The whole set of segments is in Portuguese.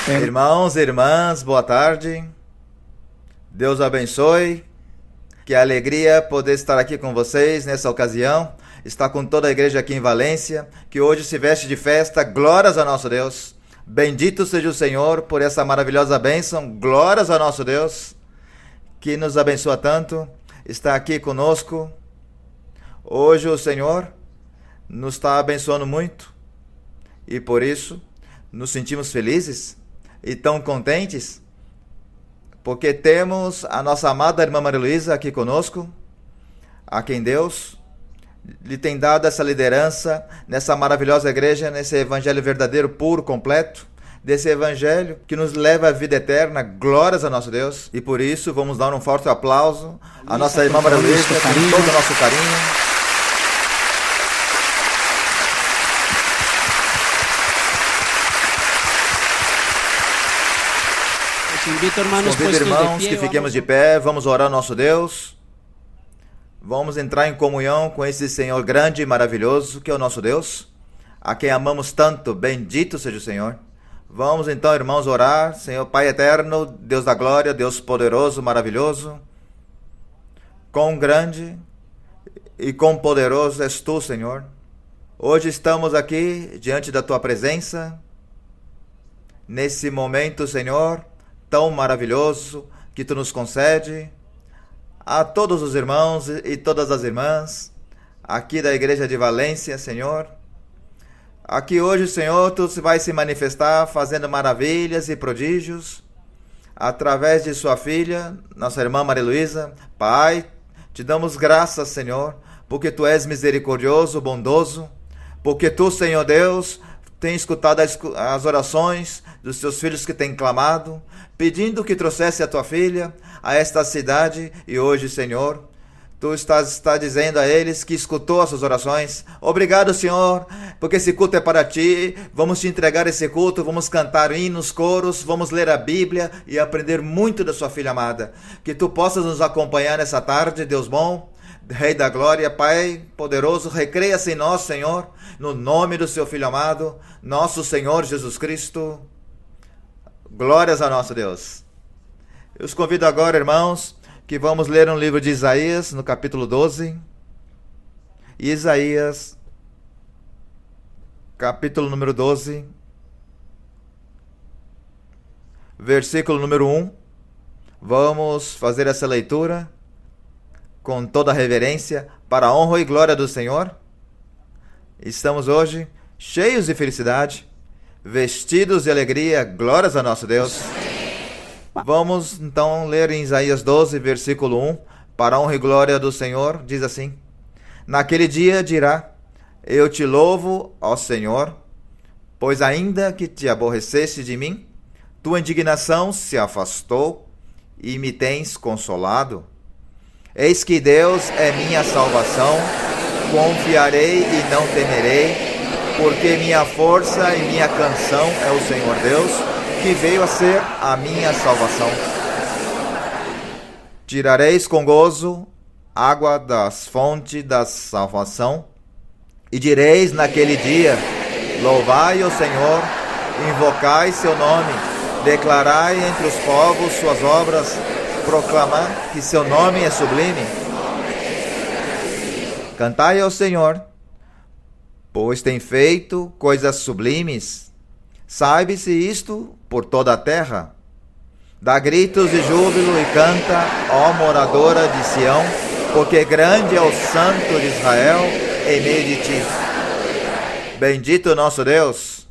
Irmãos e irmãs, boa tarde. Deus abençoe. Que alegria poder estar aqui com vocês nessa ocasião. Estar com toda a igreja aqui em Valência, que hoje se veste de festa. Glórias a nosso Deus. Bendito seja o Senhor por essa maravilhosa bênção. Glórias a nosso Deus, que nos abençoa tanto. Está aqui conosco. Hoje o Senhor nos está abençoando muito. E por isso nos sentimos felizes e tão contentes, porque temos a nossa amada irmã Maria Luísa aqui conosco, a quem Deus lhe tem dado essa liderança nessa maravilhosa igreja, nesse evangelho verdadeiro, puro, completo, desse evangelho que nos leva à vida eterna. Glórias a nosso Deus. E por isso vamos dar um forte aplauso à nossa irmã Maria Luísa, com todo o nosso carinho. Convido, irmãos, que fiquemos de pé. Vamos orar ao nosso Deus. Vamos entrar em comunhão com esse Senhor grande e maravilhoso, que é o nosso Deus, a quem amamos tanto. Bendito seja o Senhor. Vamos então, irmãos, orar. Senhor Pai eterno, Deus da glória, Deus poderoso, maravilhoso, quão grande e quão poderoso és tu, Senhor. Hoje estamos aqui diante da tua presença, nesse momento, Senhor, tão maravilhoso que tu nos concede, a todos os irmãos e todas as irmãs aqui da igreja de Valência, Senhor. Aqui hoje, Senhor, tu vai se manifestar fazendo maravilhas e prodígios através de sua filha, nossa irmã Maria Luísa. Pai, te damos graças, Senhor, porque tu és misericordioso, bondoso, porque tu, Senhor Deus, tem escutado as orações dos seus filhos que têm clamado, pedindo que trouxesse a tua filha a esta cidade. E hoje, Senhor, tu está dizendo a eles que escutou as suas orações. Obrigado, Senhor, porque esse culto é para ti. Vamos te entregar esse culto, vamos cantar hinos, coros, vamos ler a Bíblia e aprender muito da sua filha amada. Que tu possas nos acompanhar nessa tarde, Deus bom, Rei da glória, Pai poderoso, recreia-se em nós, Senhor, no nome do seu Filho amado, nosso Senhor Jesus Cristo. Glórias a nosso Deus. Eu os convido agora, irmãos, que vamos ler um livro de Isaías, no capítulo 12. Isaías, capítulo número 12, versículo número 1. Vamos fazer essa leitura com toda a reverência, para a honra e glória do Senhor. Estamos hoje cheios de felicidade, vestidos de alegria. Glórias a nosso Deus. Vamos então ler em Isaías 12, versículo 1, para a honra e glória do Senhor. Diz assim: Naquele dia dirá: Eu te louvo, ó Senhor, pois ainda que te aborreceste de mim, tua indignação se afastou e me tens consolado. Eis que Deus é minha salvação, confiarei e não temerei, porque minha força e minha canção é o Senhor Deus, que veio a ser a minha salvação. Tirareis com gozo água das fontes da salvação, e direis naquele dia: Louvai o Senhor, invocai seu nome, declarai entre os povos suas obras, proclamar que seu nome é sublime. Cantai ao Senhor, pois tem feito coisas sublimes. Saiba-se isto por toda a terra. Dá gritos de júbilo e canta, ó moradora de Sião, porque grande é o Santo de Israel em meio de ti. Bendito nosso Deus.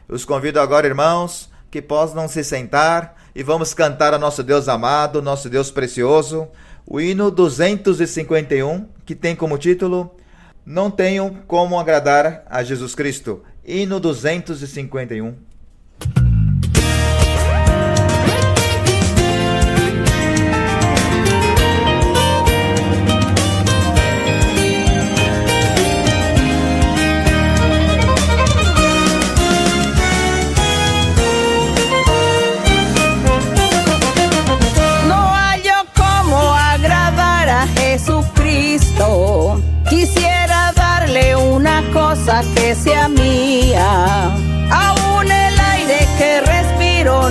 Os convido agora, irmãos, que possam se sentar e vamos cantar a nosso Deus amado, nosso Deus precioso, o hino 251, que tem como título Não Tenho Como Agradar a Jesus Cristo. Hino 251. Quisiera darle una cosa que sea mía, aún el aire que respiro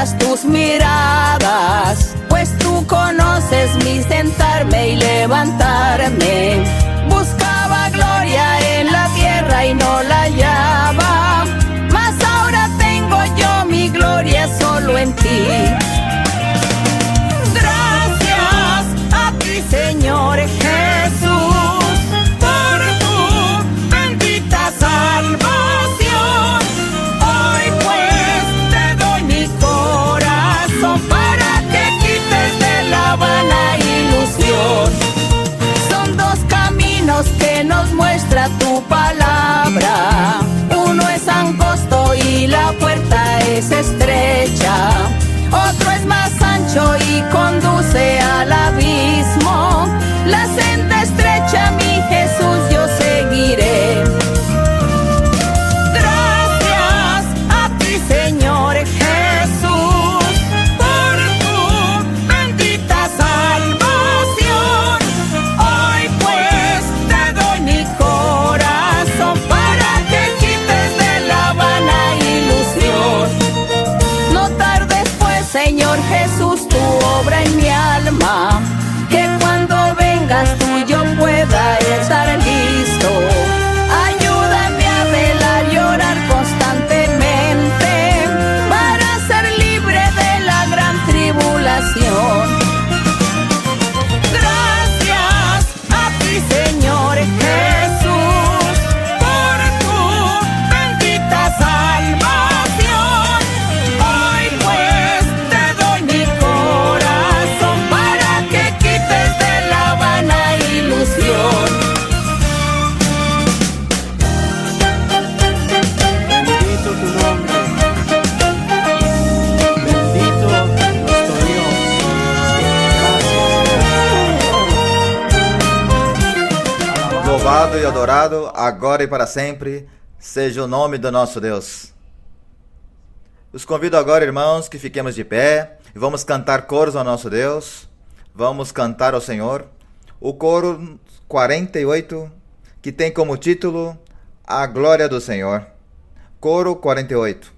todas tus miradas, pues tú conoces mi sentarme y levantarme. Buscaba gloria en la tierra y no la hallaba, mas ahora tengo yo mi gloria solo en ti. Gracias a ti, Señor Jesús, por tu bendita salvación. Hoy pues te doy mi corazón para que quites de la vana ilusión. Son dos caminos que nos muestra tu palabra. Uno es angosto y la puerta es estrecha. Otro es más ancho y conduce al abismo. La senda estrecha, mi Jesús, yo seguiré. Gracias a ti, Señor Jesús, por tu bendita salvación. Hoy pues te doy mi corazón para que quites de la vana ilusión. No tardes pues, Señor Jesús, tu obra en mi alma, que cuando vengas tú yo pueda estar listo. Ayúdame a velar y orar constantemente para ser libre de la gran tribulación. Gracias a ti, Señor Jesús, por tu bendita salvación. Hoy pues te doy mi corazón para que quites de la vana ilusión. Bendito tu nombre, bendito nuestro Dios. Gracias. Louvado e adorado, agora e para sempre, seja o nome do nosso Deus. Os convido agora, irmãos, que fiquemos de pé e vamos cantar coros ao nosso Deus. Vamos cantar ao Senhor. O coro 48, que tem como título A Glória do Senhor. Coro 48.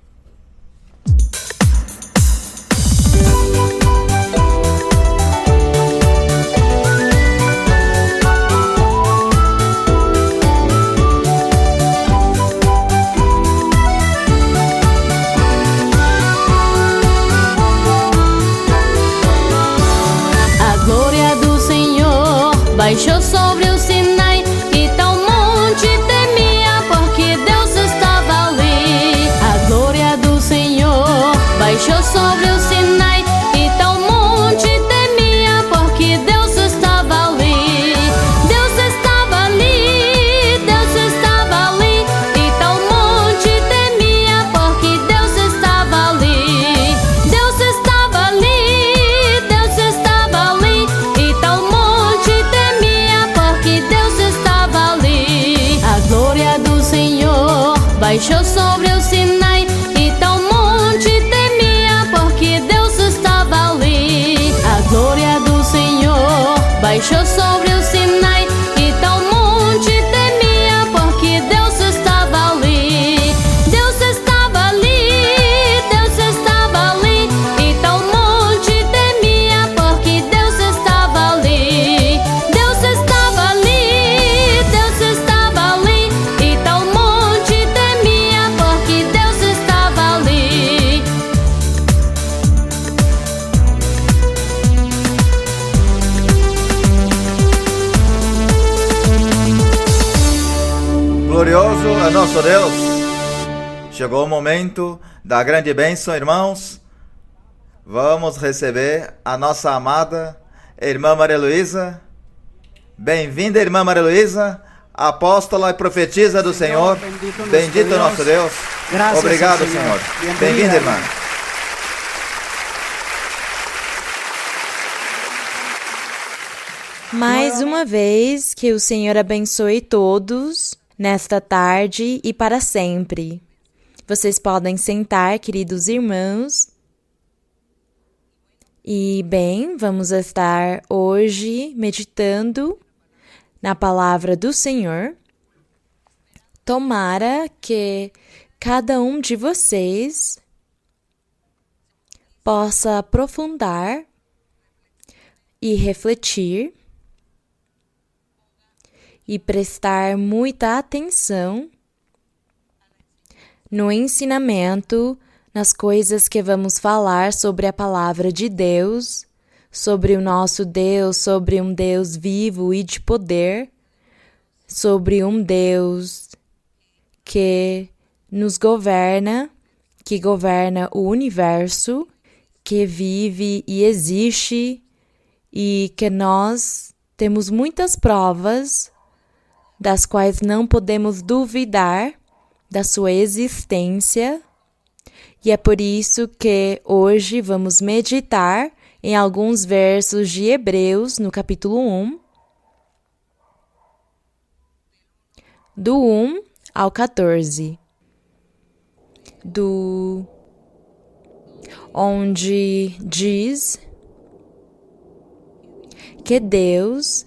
A glória do Senhor baixou sobre o Sinai e tal monte temia porque Deus estava ali. A glória do Senhor baixou sobre o Sinai e tal monte temia porque Deus estava ali. Deus estava ali, Deus estava ali e tal monte temia porque Deus estava ali. Deus estava ali, Deus estava ali e tal monte temia porque Deus estava ali. A glória do Senhor baixou sobre o Sinai e tal monte temia porque Deus estava ali. A glória do Senhor baixou sobre o Sinai e tal monte temia porque Deus estava ali. Deus estava ali, Deus estava ali e tal monte temia porque Deus estava ali. Deus estava ali, Deus estava ali e tal monte temia porque Deus estava ali. Glorioso é nosso Deus. Chegou o momento da grande bênção, irmãos. Vamos receber a nossa amada irmã Maria Luísa. Bem-vinda, irmã Maria Luísa, apóstola e profetisa do Senhor. Bendito nosso Deus. Graças, Obrigado, Senhor. Senhor. Bem-vinda. Bem-vinda, irmã. Mais uma vez, que o Senhor abençoe todos nesta tarde e para sempre. Vocês podem sentar, queridos irmãos. E bem, vamos estar hoje meditando na palavra do Senhor. Tomara que cada um de vocês possa aprofundar e refletir e prestar muita atenção no ensinamento, nas coisas que vamos falar sobre a palavra de Deus, sobre o nosso Deus, sobre um Deus vivo e de poder, sobre um Deus que nos governa, que governa o universo, que vive e existe e que nós temos muitas provas das quais não podemos duvidar da sua existência. E é por isso que hoje vamos meditar em alguns versos de Hebreus, no capítulo 1, do 1 ao 14, onde diz que Deus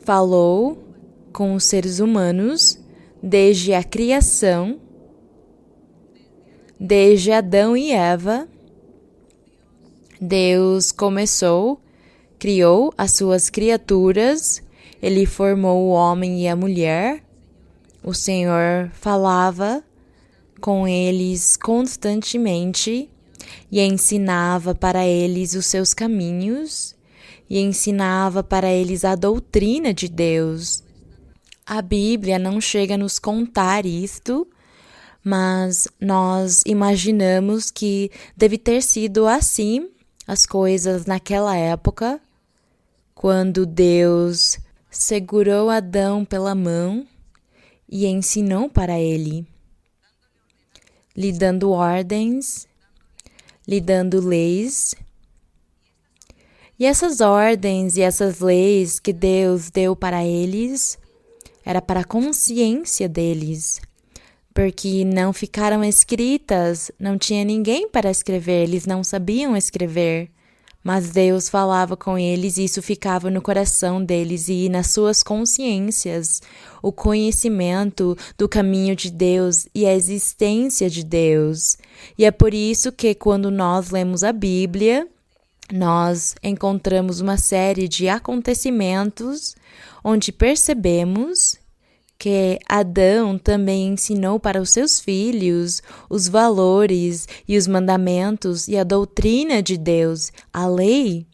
falou com os seres humanos desde a criação, desde Adão e Eva. Deus criou as suas criaturas, Ele formou o homem e a mulher. O Senhor falava com eles constantemente e ensinava para eles os seus caminhos e ensinava para eles a doutrina de Deus. A Bíblia não chega a nos contar isto, mas nós imaginamos que deve ter sido assim as coisas naquela época, quando Deus segurou Adão pela mão e ensinou para ele, lhe dando ordens, lhe dando leis. E essas ordens e essas leis que Deus deu para eles era para a consciência deles, porque não ficaram escritas, não tinha ninguém para escrever, eles não sabiam escrever, mas Deus falava com eles e isso ficava no coração deles e nas suas consciências, o conhecimento do caminho de Deus e a existência de Deus. E é por isso que quando nós lemos a Bíblia, nós encontramos uma série de acontecimentos onde percebemos que Adão também ensinou para os seus filhos os valores e os mandamentos e a doutrina de Deus, a lei.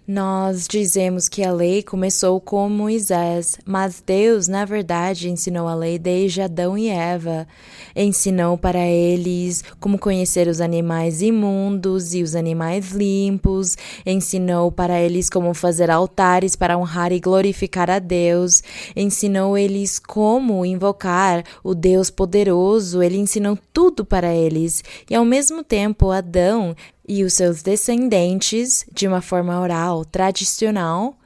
Nós dizemos que a lei começou com Moisés, mas Deus, na verdade, ensinou a lei desde Adão e Eva. Ensinou para eles como conhecer os animais imundos e os animais limpos. Ensinou para eles como fazer altares para honrar e glorificar a Deus. Ensinou eles como invocar o Deus poderoso. Ele ensinou tudo para eles. E, ao mesmo tempo, Adão e os seus descendentes, de uma forma oral, tradicional,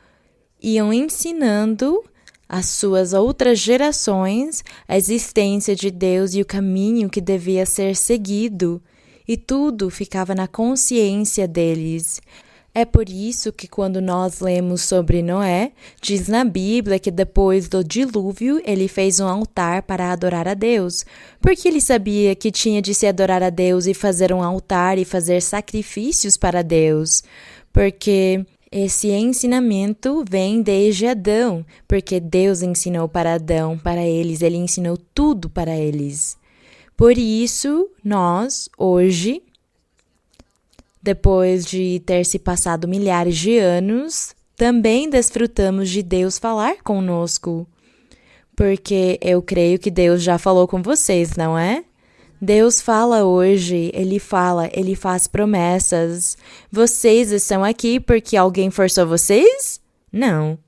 iam ensinando às suas outras gerações a existência de Deus e o caminho que devia ser seguido, e tudo ficava na consciência deles. É por isso que quando nós lemos sobre Noé, diz na Bíblia que depois do dilúvio ele fez um altar para adorar a Deus, porque ele sabia que tinha de se adorar a Deus e fazer um altar e fazer sacrifícios para Deus, porque esse ensinamento vem desde Adão, porque Deus ensinou para Adão, para eles, ele ensinou tudo para eles. Por isso, nós, hoje, depois de ter se passado milhares de anos, também desfrutamos de Deus falar conosco. Porque eu creio que Deus já falou com vocês, não é? Deus fala hoje, Ele faz promessas. Vocês estão aqui porque alguém forçou vocês? Não.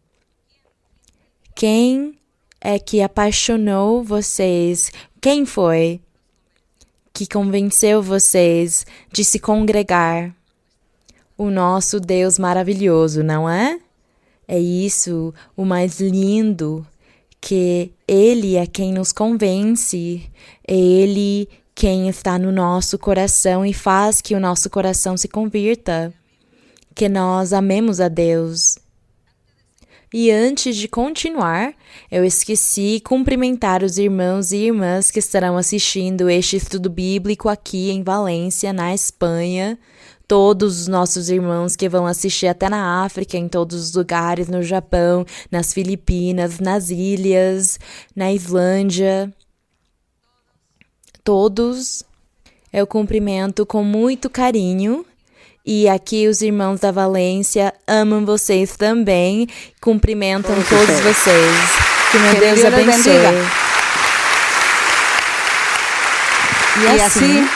Quem é que apaixonou vocês? Quem foi que convenceu vocês de se congregar? O nosso Deus maravilhoso, não é? É isso, o mais lindo, que Ele é quem nos convence, é Ele quem está no nosso coração e faz que o nosso coração se convirta, que nós amemos a Deus. E antes de continuar, eu esqueci cumprimentar os irmãos e irmãs que estarão assistindo este estudo bíblico aqui em Valência, na Espanha. Todos os nossos irmãos que vão assistir até na África, em todos os lugares, no Japão, nas Filipinas, nas ilhas, na Islândia. Todos eu cumprimento com muito carinho. E aqui os irmãos da Valência amam vocês também, cumprimentam todos vocês. Que meu Deus abençoe. E assim,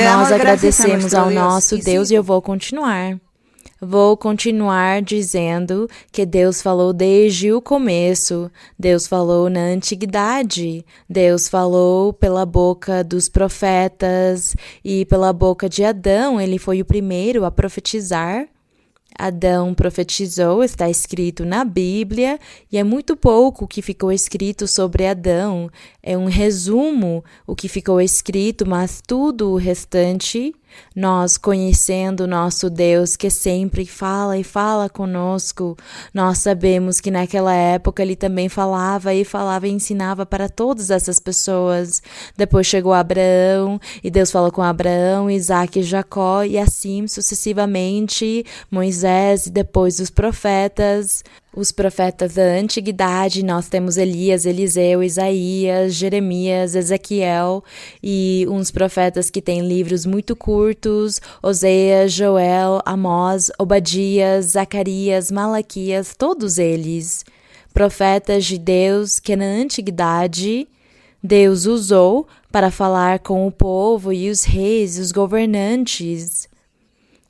nós agradecemos ao nosso Deus e eu vou continuar. Vou continuar dizendo que Deus falou desde o começo, Deus falou na antiguidade, Deus falou pela boca dos profetas e pela boca de Adão, ele foi o primeiro a profetizar. Adão profetizou, está escrito na Bíblia, e é muito pouco o que ficou escrito sobre Adão. É um resumo o que ficou escrito, mas tudo o restante, nós conhecendo o nosso Deus que sempre fala e fala conosco, nós sabemos que naquela época ele também falava e ensinava para todas essas pessoas. Depois chegou Abraão, e Deus falou com Abraão, Isaac e Jacó, e assim sucessivamente, Moisés e depois os profetas da antiguidade. Nós temos Elias, Eliseu, Isaías, Jeremias, Ezequiel e uns profetas que têm livros muito curtos, Oséias, Joel, Amós, Obadias, Zacarias, Malaquias, todos eles. Profetas de Deus que na antiguidade Deus usou para falar com o povo e os reis, os governantes.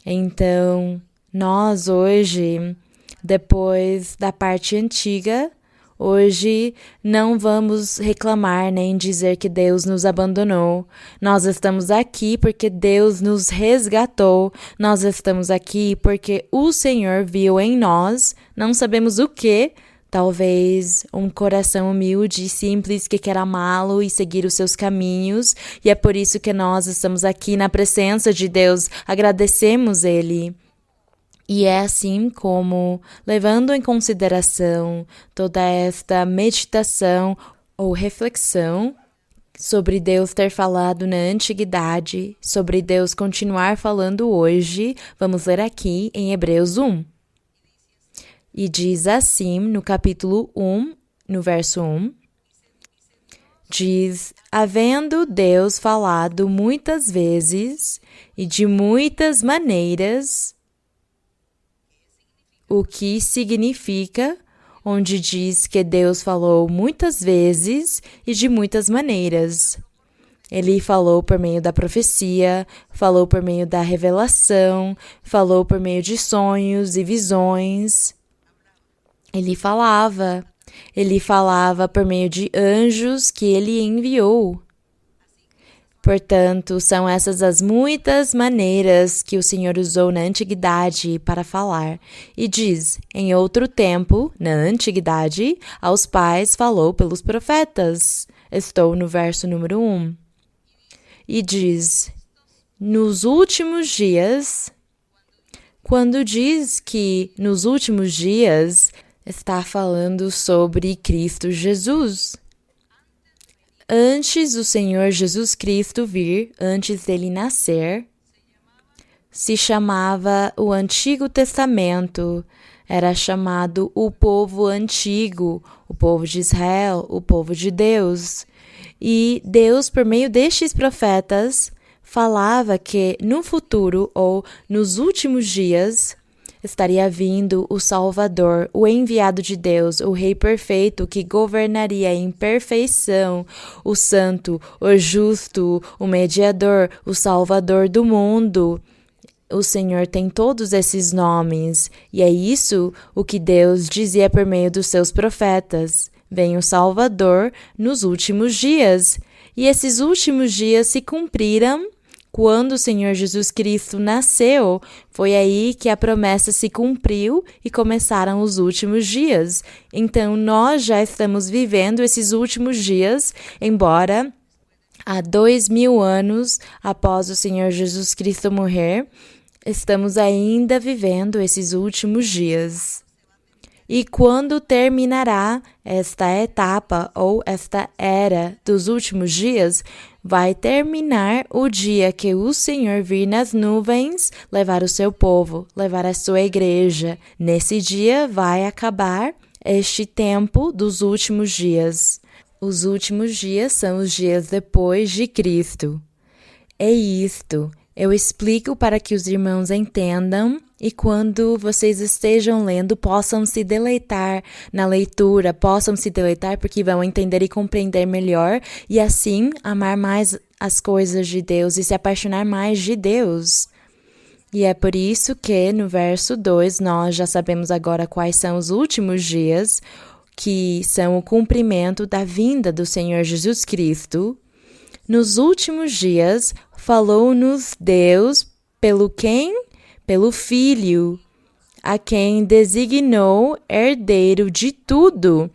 Então, nós hoje, depois da parte antiga, hoje não vamos reclamar nem dizer que Deus nos abandonou. Nós estamos aqui porque Deus nos resgatou. Nós estamos aqui porque o Senhor viu em nós, não sabemos o que, talvez um coração humilde e simples que quer amá-lo e seguir os seus caminhos. E é por isso que nós estamos aqui na presença de Deus. Agradecemos Ele. E é assim como, levando em consideração toda esta meditação ou reflexão sobre Deus ter falado na antiguidade, sobre Deus continuar falando hoje, vamos ler aqui em Hebreus 1. E diz assim, no capítulo 1, no verso 1, diz: havendo Deus falado muitas vezes e de muitas maneiras. O que significa, onde diz que Deus falou muitas vezes e de muitas maneiras. Ele falou por meio da profecia, falou por meio da revelação, falou por meio de sonhos e visões. Ele falava por meio de anjos que ele enviou. Portanto, são essas as muitas maneiras que o Senhor usou na antiguidade para falar. E diz, em outro tempo, na antiguidade, aos pais falou pelos profetas. Estou no verso número 1. E diz, nos últimos dias, quando diz que nos últimos dias, está falando sobre Cristo Jesus. Antes do Senhor Jesus Cristo vir, antes dele nascer, se chamava o Antigo Testamento, era chamado o povo antigo, o povo de Israel, o povo de Deus. E Deus, por meio destes profetas, falava que no futuro ou nos últimos dias estaria vindo o Salvador, o enviado de Deus, o Rei perfeito que governaria em perfeição, o Santo, o Justo, o Mediador, o Salvador do mundo. O Senhor tem todos esses nomes, e é isso o que Deus dizia por meio dos seus profetas. Vem o Salvador nos últimos dias, e esses últimos dias se cumpriram. Quando o Senhor Jesus Cristo nasceu, foi aí que a promessa se cumpriu e começaram os últimos dias. Então, nós já estamos vivendo esses últimos dias, embora há 2000 anos após o Senhor Jesus Cristo morrer, estamos ainda vivendo esses últimos dias. E quando terminará esta etapa ou esta era dos últimos dias, vai terminar o dia que o Senhor vir nas nuvens levar o seu povo, levar a sua igreja. Nesse dia vai acabar este tempo dos últimos dias. Os últimos dias são os dias depois de Cristo. É isto. Eu explico para que os irmãos entendam e quando vocês estejam lendo, possam se deleitar na leitura, possam se deleitar porque vão entender e compreender melhor e assim amar mais as coisas de Deus e se apaixonar mais de Deus. E é por isso que no verso 2 nós já sabemos agora quais são os últimos dias, que são o cumprimento da vinda do Senhor Jesus Cristo. Nos últimos dias, falou-nos Deus pelo quem? Pelo Filho, a quem designou herdeiro de tudo,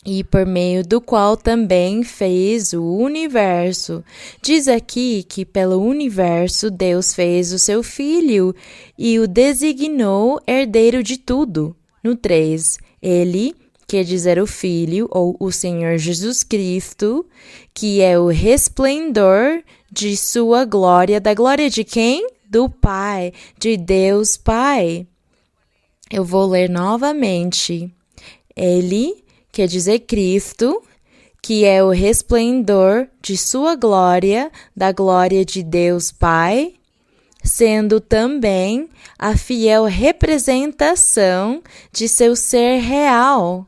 e por meio do qual também fez o universo. Diz aqui que pelo universo Deus fez o seu Filho e o designou herdeiro de tudo. No 3, ele, quer dizer o Filho, ou o Senhor Jesus Cristo, que é o resplendor de sua glória. Da glória de quem? Do Pai, de Deus Pai. Eu vou ler novamente. Ele, quer dizer Cristo, que é o resplendor de sua glória, da glória de Deus Pai, sendo também a fiel representação de seu ser real.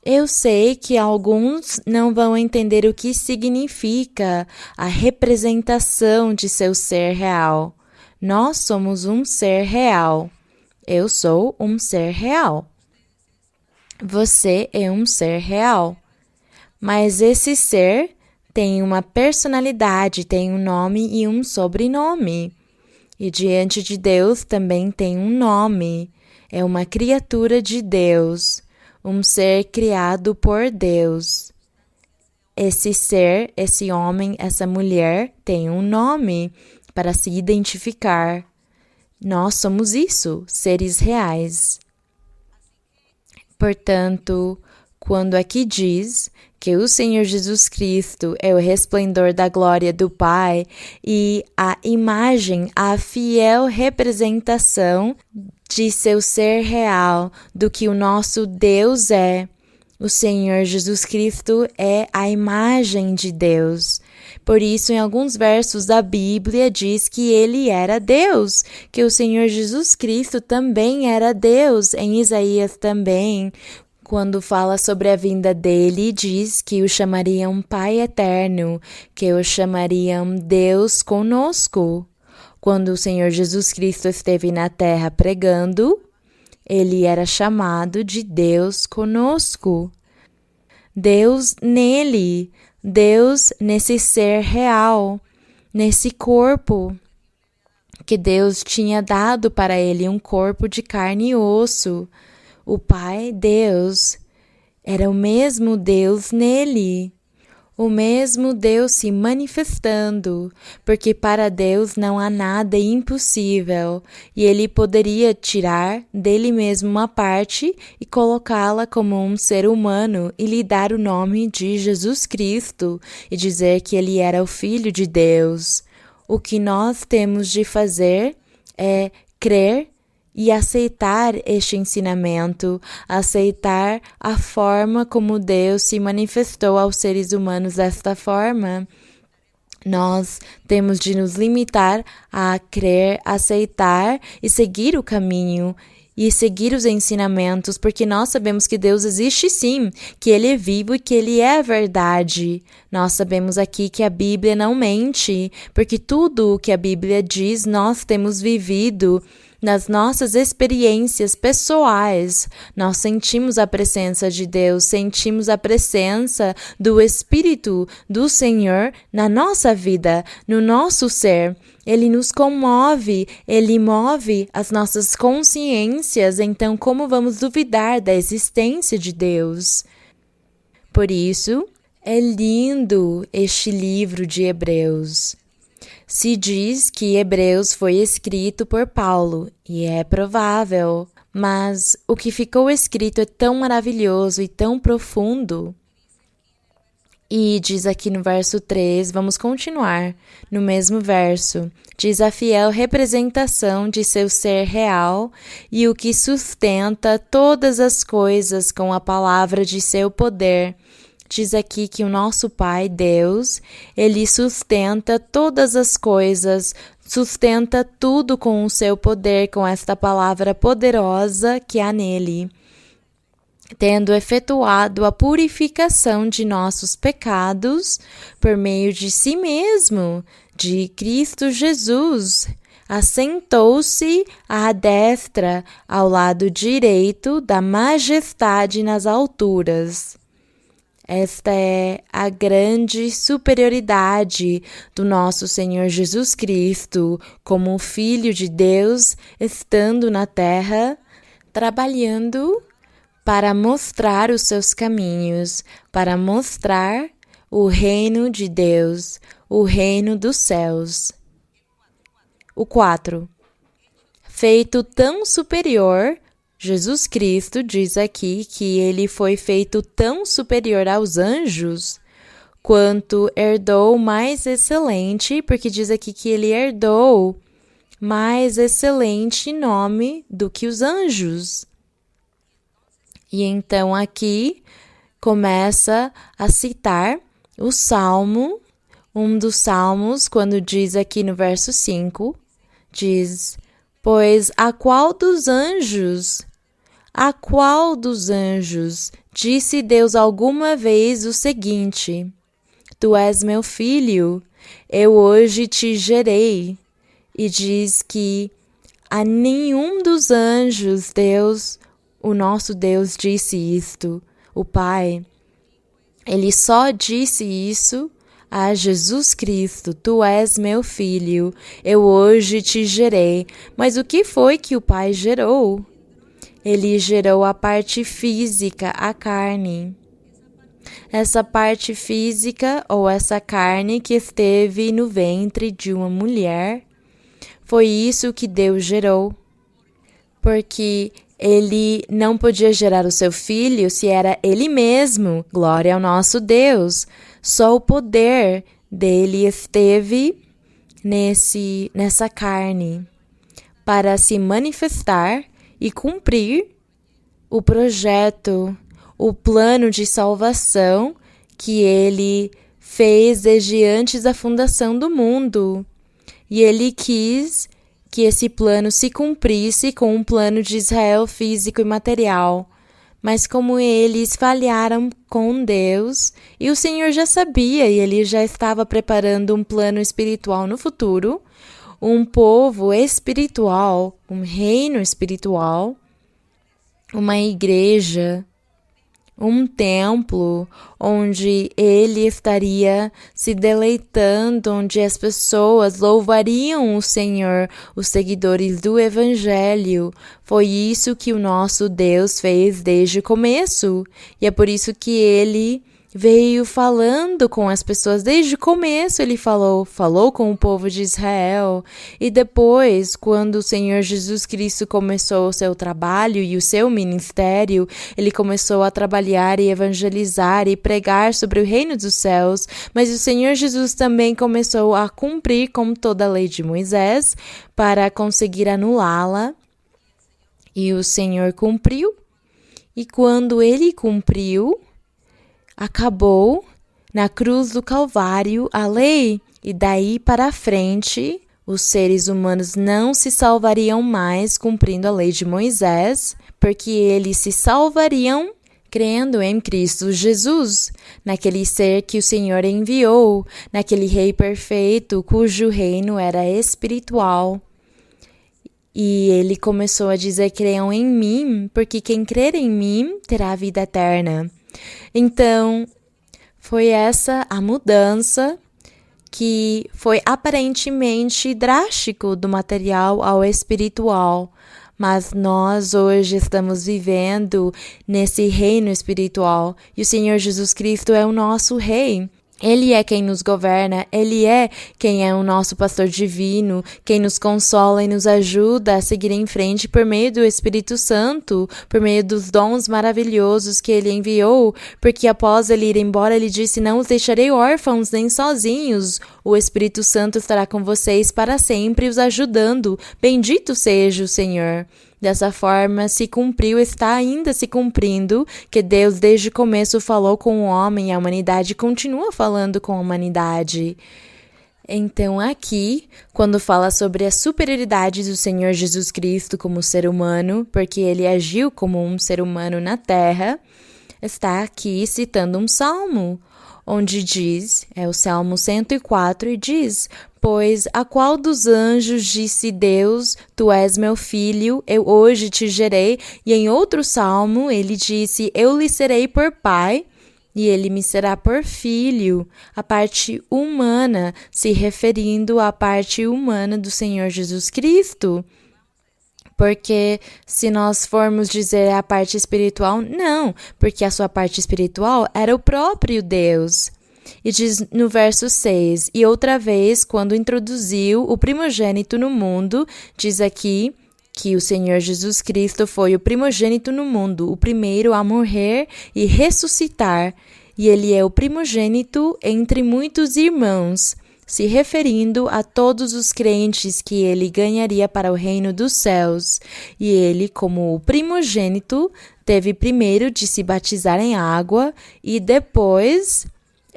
Eu sei que alguns não vão entender o que significa a representação de seu ser real. Nós somos um ser real. Eu sou um ser real. Você é um ser real. Mas esse ser tem uma personalidade, tem um nome e um sobrenome. E diante de Deus também tem um nome. É uma criatura de Deus, um ser criado por Deus. Esse ser, esse homem, essa mulher tem um nome para se identificar. Nós somos isso, seres reais. Portanto, quando aqui diz que o Senhor Jesus Cristo é o resplendor da glória do Pai e a imagem, a fiel representação de seu ser real, do que o nosso Deus é, o Senhor Jesus Cristo é a imagem de Deus. Por isso, em alguns versos da Bíblia, diz que ele era Deus, que o Senhor Jesus Cristo também era Deus. Em Isaías também, quando fala sobre a vinda dele, diz que o chamariam Pai Eterno, que o chamariam Deus conosco. Quando o Senhor Jesus Cristo esteve na terra pregando, ele era chamado de Deus conosco. Deus nele, Deus nesse ser real, nesse corpo, que Deus tinha dado para ele um corpo de carne e osso. O Pai, Deus, era o mesmo Deus nele, o mesmo Deus se manifestando, porque para Deus não há nada impossível, e ele poderia tirar dele mesmo uma parte e colocá-la como um ser humano e lhe dar o nome de Jesus Cristo e dizer que ele era o Filho de Deus. O que nós temos de fazer é crer e aceitar este ensinamento, aceitar a forma como Deus se manifestou aos seres humanos desta forma. Nós temos de nos limitar a crer, aceitar e seguir o caminho e seguir os ensinamentos, porque nós sabemos que Deus existe sim, que Ele é vivo e que Ele é a verdade. Nós sabemos aqui que a Bíblia não mente, porque tudo o que a Bíblia diz nós temos vivido. Nas nossas experiências pessoais, nós sentimos a presença de Deus, sentimos a presença do Espírito do Senhor na nossa vida, no nosso ser. Ele nos comove, Ele move as nossas consciências, então como vamos duvidar da existência de Deus? Por isso, é lindo este livro de Hebreus. Se diz que Hebreus foi escrito por Paulo, e é provável, Mas o que ficou escrito é tão maravilhoso e tão profundo. E diz aqui no verso 3, vamos continuar no mesmo verso. Diz a fiel representação de seu ser real e o que sustenta todas as coisas com a palavra de seu poder. Diz aqui que o nosso Pai, Deus, Ele sustenta todas as coisas, sustenta tudo com o seu poder, com esta palavra poderosa que há nele, tendo efetuado a purificação de nossos pecados por meio de si mesmo, de Cristo Jesus, assentou-se à destra, ao lado direito da majestade nas alturas. Esta é a grande superioridade do nosso Senhor Jesus Cristo, como Filho de Deus, estando na terra, trabalhando para mostrar os seus caminhos, para mostrar o reino de Deus, o reino dos céus. O 4. Feito tão superior, Jesus Cristo diz aqui que ele foi feito tão superior aos anjos, quanto herdou mais excelente, porque diz aqui que ele herdou mais excelente nome do que os anjos. E então aqui começa a citar o Salmo, um dos Salmos, quando diz aqui no verso 5, diz: pois a qual dos anjos disse Deus alguma vez o seguinte: tu és meu filho, eu hoje te gerei. E diz que a nenhum dos anjos Deus, o nosso Deus, disse isto, o Pai. Ele só disse isso a Jesus Cristo: tu és meu filho, eu hoje te gerei. Mas o que foi que o Pai gerou? Ele gerou a parte física, a carne. Essa parte física ou essa carne que esteve no ventre de uma mulher, foi isso que Deus gerou. Porque ele não podia gerar o seu filho se era ele mesmo. Glória ao nosso Deus. Só o poder dele esteve nessa carne para se manifestar e cumprir o projeto, o plano de salvação que ele fez desde antes da fundação do mundo. E ele quis que esse plano se cumprisse com um plano de Israel físico e material. Mas como eles falharam com Deus, e o Senhor já sabia, e ele já estava preparando um plano espiritual no futuro, um povo espiritual, um reino espiritual, uma igreja, um templo onde ele estaria se deleitando, onde as pessoas louvariam o Senhor, os seguidores do Evangelho. Foi isso que o nosso Deus fez desde o começo. E é por isso que ele veio falando com as pessoas desde o começo. Ele falou com o povo de Israel. E depois, quando o Senhor Jesus Cristo começou o seu trabalho e o seu ministério, ele começou a trabalhar e evangelizar e pregar sobre o reino dos céus. Mas o Senhor Jesus também começou a cumprir com toda a lei de Moisés para conseguir anulá-la. E o Senhor cumpriu. E quando ele cumpriu, acabou na cruz do Calvário a lei, e daí para frente os seres humanos não se salvariam mais cumprindo a lei de Moisés, porque eles se salvariam crendo em Cristo Jesus, naquele ser que o Senhor enviou, naquele Rei perfeito cujo reino era espiritual. E ele começou a dizer: creiam em mim, porque quem crer em mim terá a vida eterna. Então, foi essa a mudança que foi aparentemente drástico do material ao espiritual. Mas nós hoje estamos vivendo nesse reino espiritual e o Senhor Jesus Cristo é o nosso Rei. Ele é quem nos governa, Ele é quem é o nosso pastor divino, quem nos consola e nos ajuda a seguir em frente por meio do Espírito Santo, por meio dos dons maravilhosos que Ele enviou, porque após Ele ir embora, Ele disse, não os deixarei órfãos nem sozinhos, o Espírito Santo estará com vocês para sempre, os ajudando. Bendito seja o Senhor. Dessa forma, se cumpriu, está ainda se cumprindo, que Deus desde o começo falou com o homem e a humanidade continua falando com a humanidade. Então aqui, quando fala sobre a superioridade do Senhor Jesus Cristo como ser humano, porque ele agiu como um ser humano na terra, está aqui citando um salmo, onde diz, é o Salmo 104, e diz, pois a qual dos anjos disse Deus, tu és meu filho, eu hoje te gerei, e em outro salmo ele disse, eu lhe serei por pai, e ele me será por filho, a parte humana, se referindo à parte humana do Senhor Jesus Cristo. Porque se nós formos dizer a parte espiritual, não, porque a sua parte espiritual era o próprio Deus. E diz no verso 6, e outra vez, quando introduziu o primogênito no mundo, diz aqui que o Senhor Jesus Cristo foi o primogênito no mundo, o primeiro a morrer e ressuscitar, e ele é o primogênito entre muitos irmãos, se referindo a todos os crentes que ele ganharia para o reino dos céus. E ele, como o primogênito, teve primeiro de se batizar em água e depois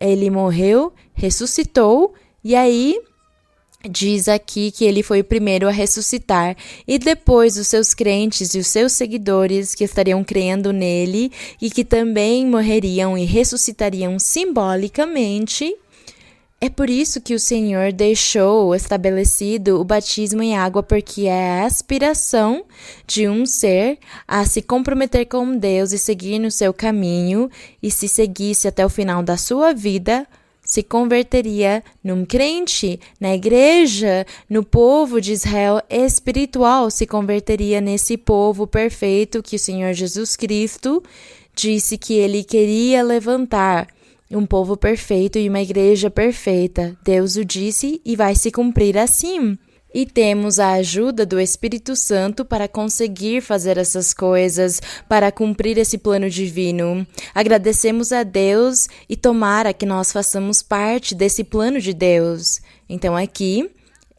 ele morreu, ressuscitou e aí diz aqui que ele foi o primeiro a ressuscitar e depois os seus crentes e os seus seguidores que estariam crendo nele e que também morreriam e ressuscitariam simbolicamente. É por isso que o Senhor deixou estabelecido o batismo em água, porque é a aspiração de um ser a se comprometer com Deus e seguir no seu caminho, e se seguisse até o final da sua vida, se converteria num crente, na igreja, no povo de Israel espiritual, se converteria nesse povo perfeito que o Senhor Jesus Cristo disse que ele queria levantar. Um povo perfeito e uma igreja perfeita. Deus o disse e vai se cumprir assim. E temos a ajuda do Espírito Santo para conseguir fazer essas coisas, para cumprir esse plano divino. Agradecemos a Deus e tomara que nós façamos parte desse plano de Deus. Então aqui,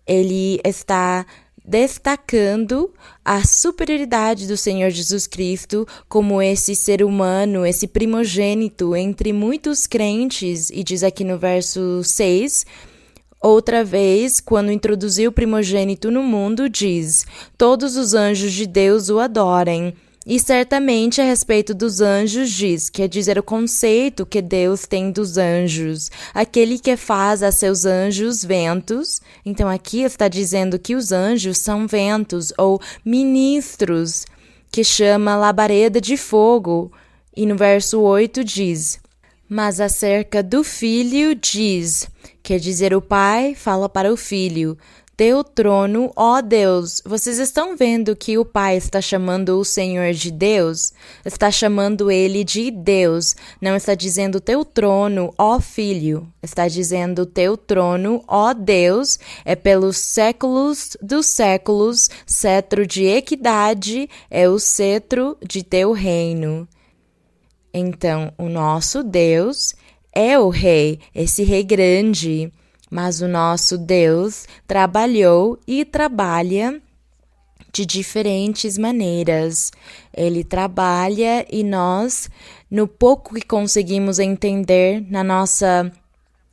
ele está destacando a superioridade do Senhor Jesus Cristo como esse ser humano, esse primogênito entre muitos crentes, e diz aqui no verso 6, outra vez, quando introduziu o primogênito no mundo, diz, todos os anjos de Deus o adorem. E certamente a respeito dos anjos diz, quer dizer o conceito que Deus tem dos anjos, aquele que faz a seus anjos ventos. Então aqui está dizendo que os anjos são ventos ou ministros, que chama labareda de fogo. E no verso 8 diz, mas acerca do filho diz, quer dizer o pai fala para o filho, teu trono, ó Deus. Vocês estão vendo que o Pai está chamando o Senhor de Deus? Está chamando ele de Deus. Não está dizendo teu trono, ó Filho. Está dizendo teu trono, ó Deus, é pelos séculos dos séculos, cetro de equidade é o cetro de teu reino. Então, o nosso Deus é o Rei, esse Rei grande. Mas o nosso Deus trabalhou e trabalha de diferentes maneiras. Ele trabalha e nós, no pouco que conseguimos entender, na nossa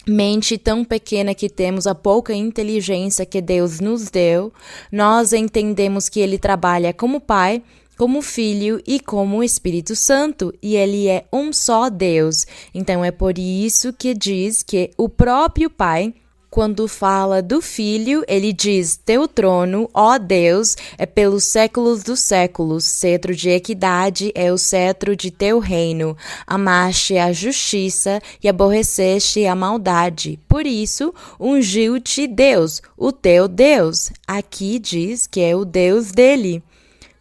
mente tão pequena que temos, a pouca inteligência que Deus nos deu, nós entendemos que Ele trabalha como Pai, como Filho e como Espírito Santo, e Ele é um só Deus. Então é por isso que diz que o próprio Pai, quando fala do Filho, ele diz, teu trono, ó Deus, é pelos séculos dos séculos, cetro de equidade é o cetro de teu reino, amaste a justiça e aborreceste a maldade, por isso ungiu-te Deus, o teu Deus, aqui diz que é o Deus dele,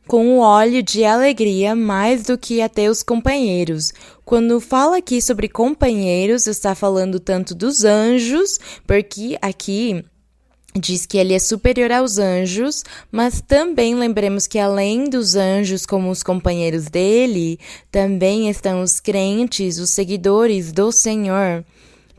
com o óleo de alegria mais do que a teus companheiros, Quando fala aqui sobre companheiros, está falando tanto dos anjos, porque aqui diz que ele é superior aos anjos, mas também lembremos que além dos anjos como os companheiros dele, também estão os crentes, os seguidores do Senhor.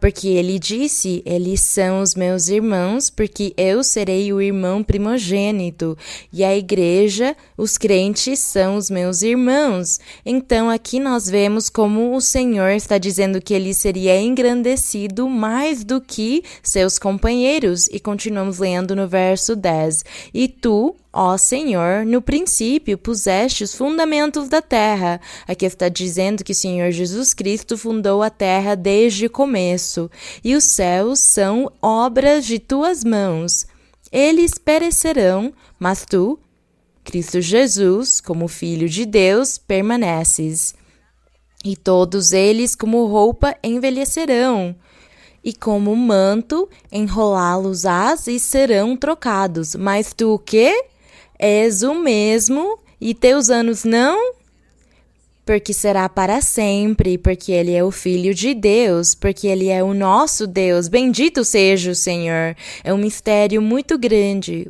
Porque ele disse, eles são os meus irmãos, porque eu serei o irmão primogênito. E a igreja, os crentes são os meus irmãos. Então aqui nós vemos como o Senhor está dizendo que ele seria engrandecido mais do que seus companheiros. E continuamos lendo no verso 10. E tu, ó Senhor, no princípio puseste os fundamentos da terra. Aqui está dizendo que o Senhor Jesus Cristo fundou a terra desde o começo. E os céus são obras de tuas mãos. Eles perecerão, mas tu, Cristo Jesus, como Filho de Deus, permaneces. E todos eles, como roupa, envelhecerão. E como manto, enrolá-los-ás e serão trocados. Mas tu o quê? És o mesmo, e teus anos não? Porque será para sempre, porque ele é o Filho de Deus, porque ele é o nosso Deus. Bendito seja o Senhor. É um mistério muito grande,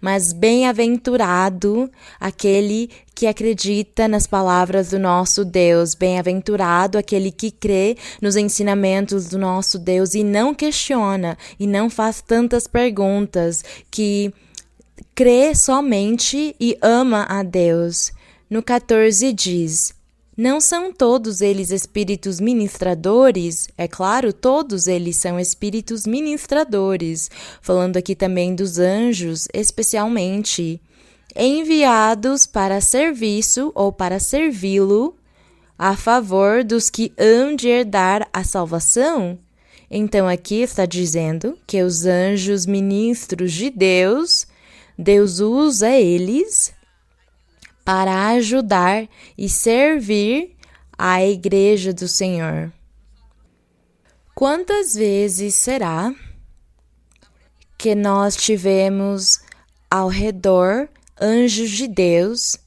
mas bem-aventurado aquele que acredita nas palavras do nosso Deus. Bem-aventurado aquele que crê nos ensinamentos do nosso Deus e não questiona, e não faz tantas perguntas, que crê somente e ama a Deus. No 14 diz, não são todos eles espíritos ministradores? É claro, todos eles são espíritos ministradores. Falando aqui também dos anjos, especialmente, enviados para serviço ou para servi-lo a favor dos que hão de herdar a salvação. Então aqui está dizendo que os anjos ministros de Deus usa eles para ajudar e servir a igreja do Senhor. Quantas vezes será que nós tivemos ao redor anjos de Deus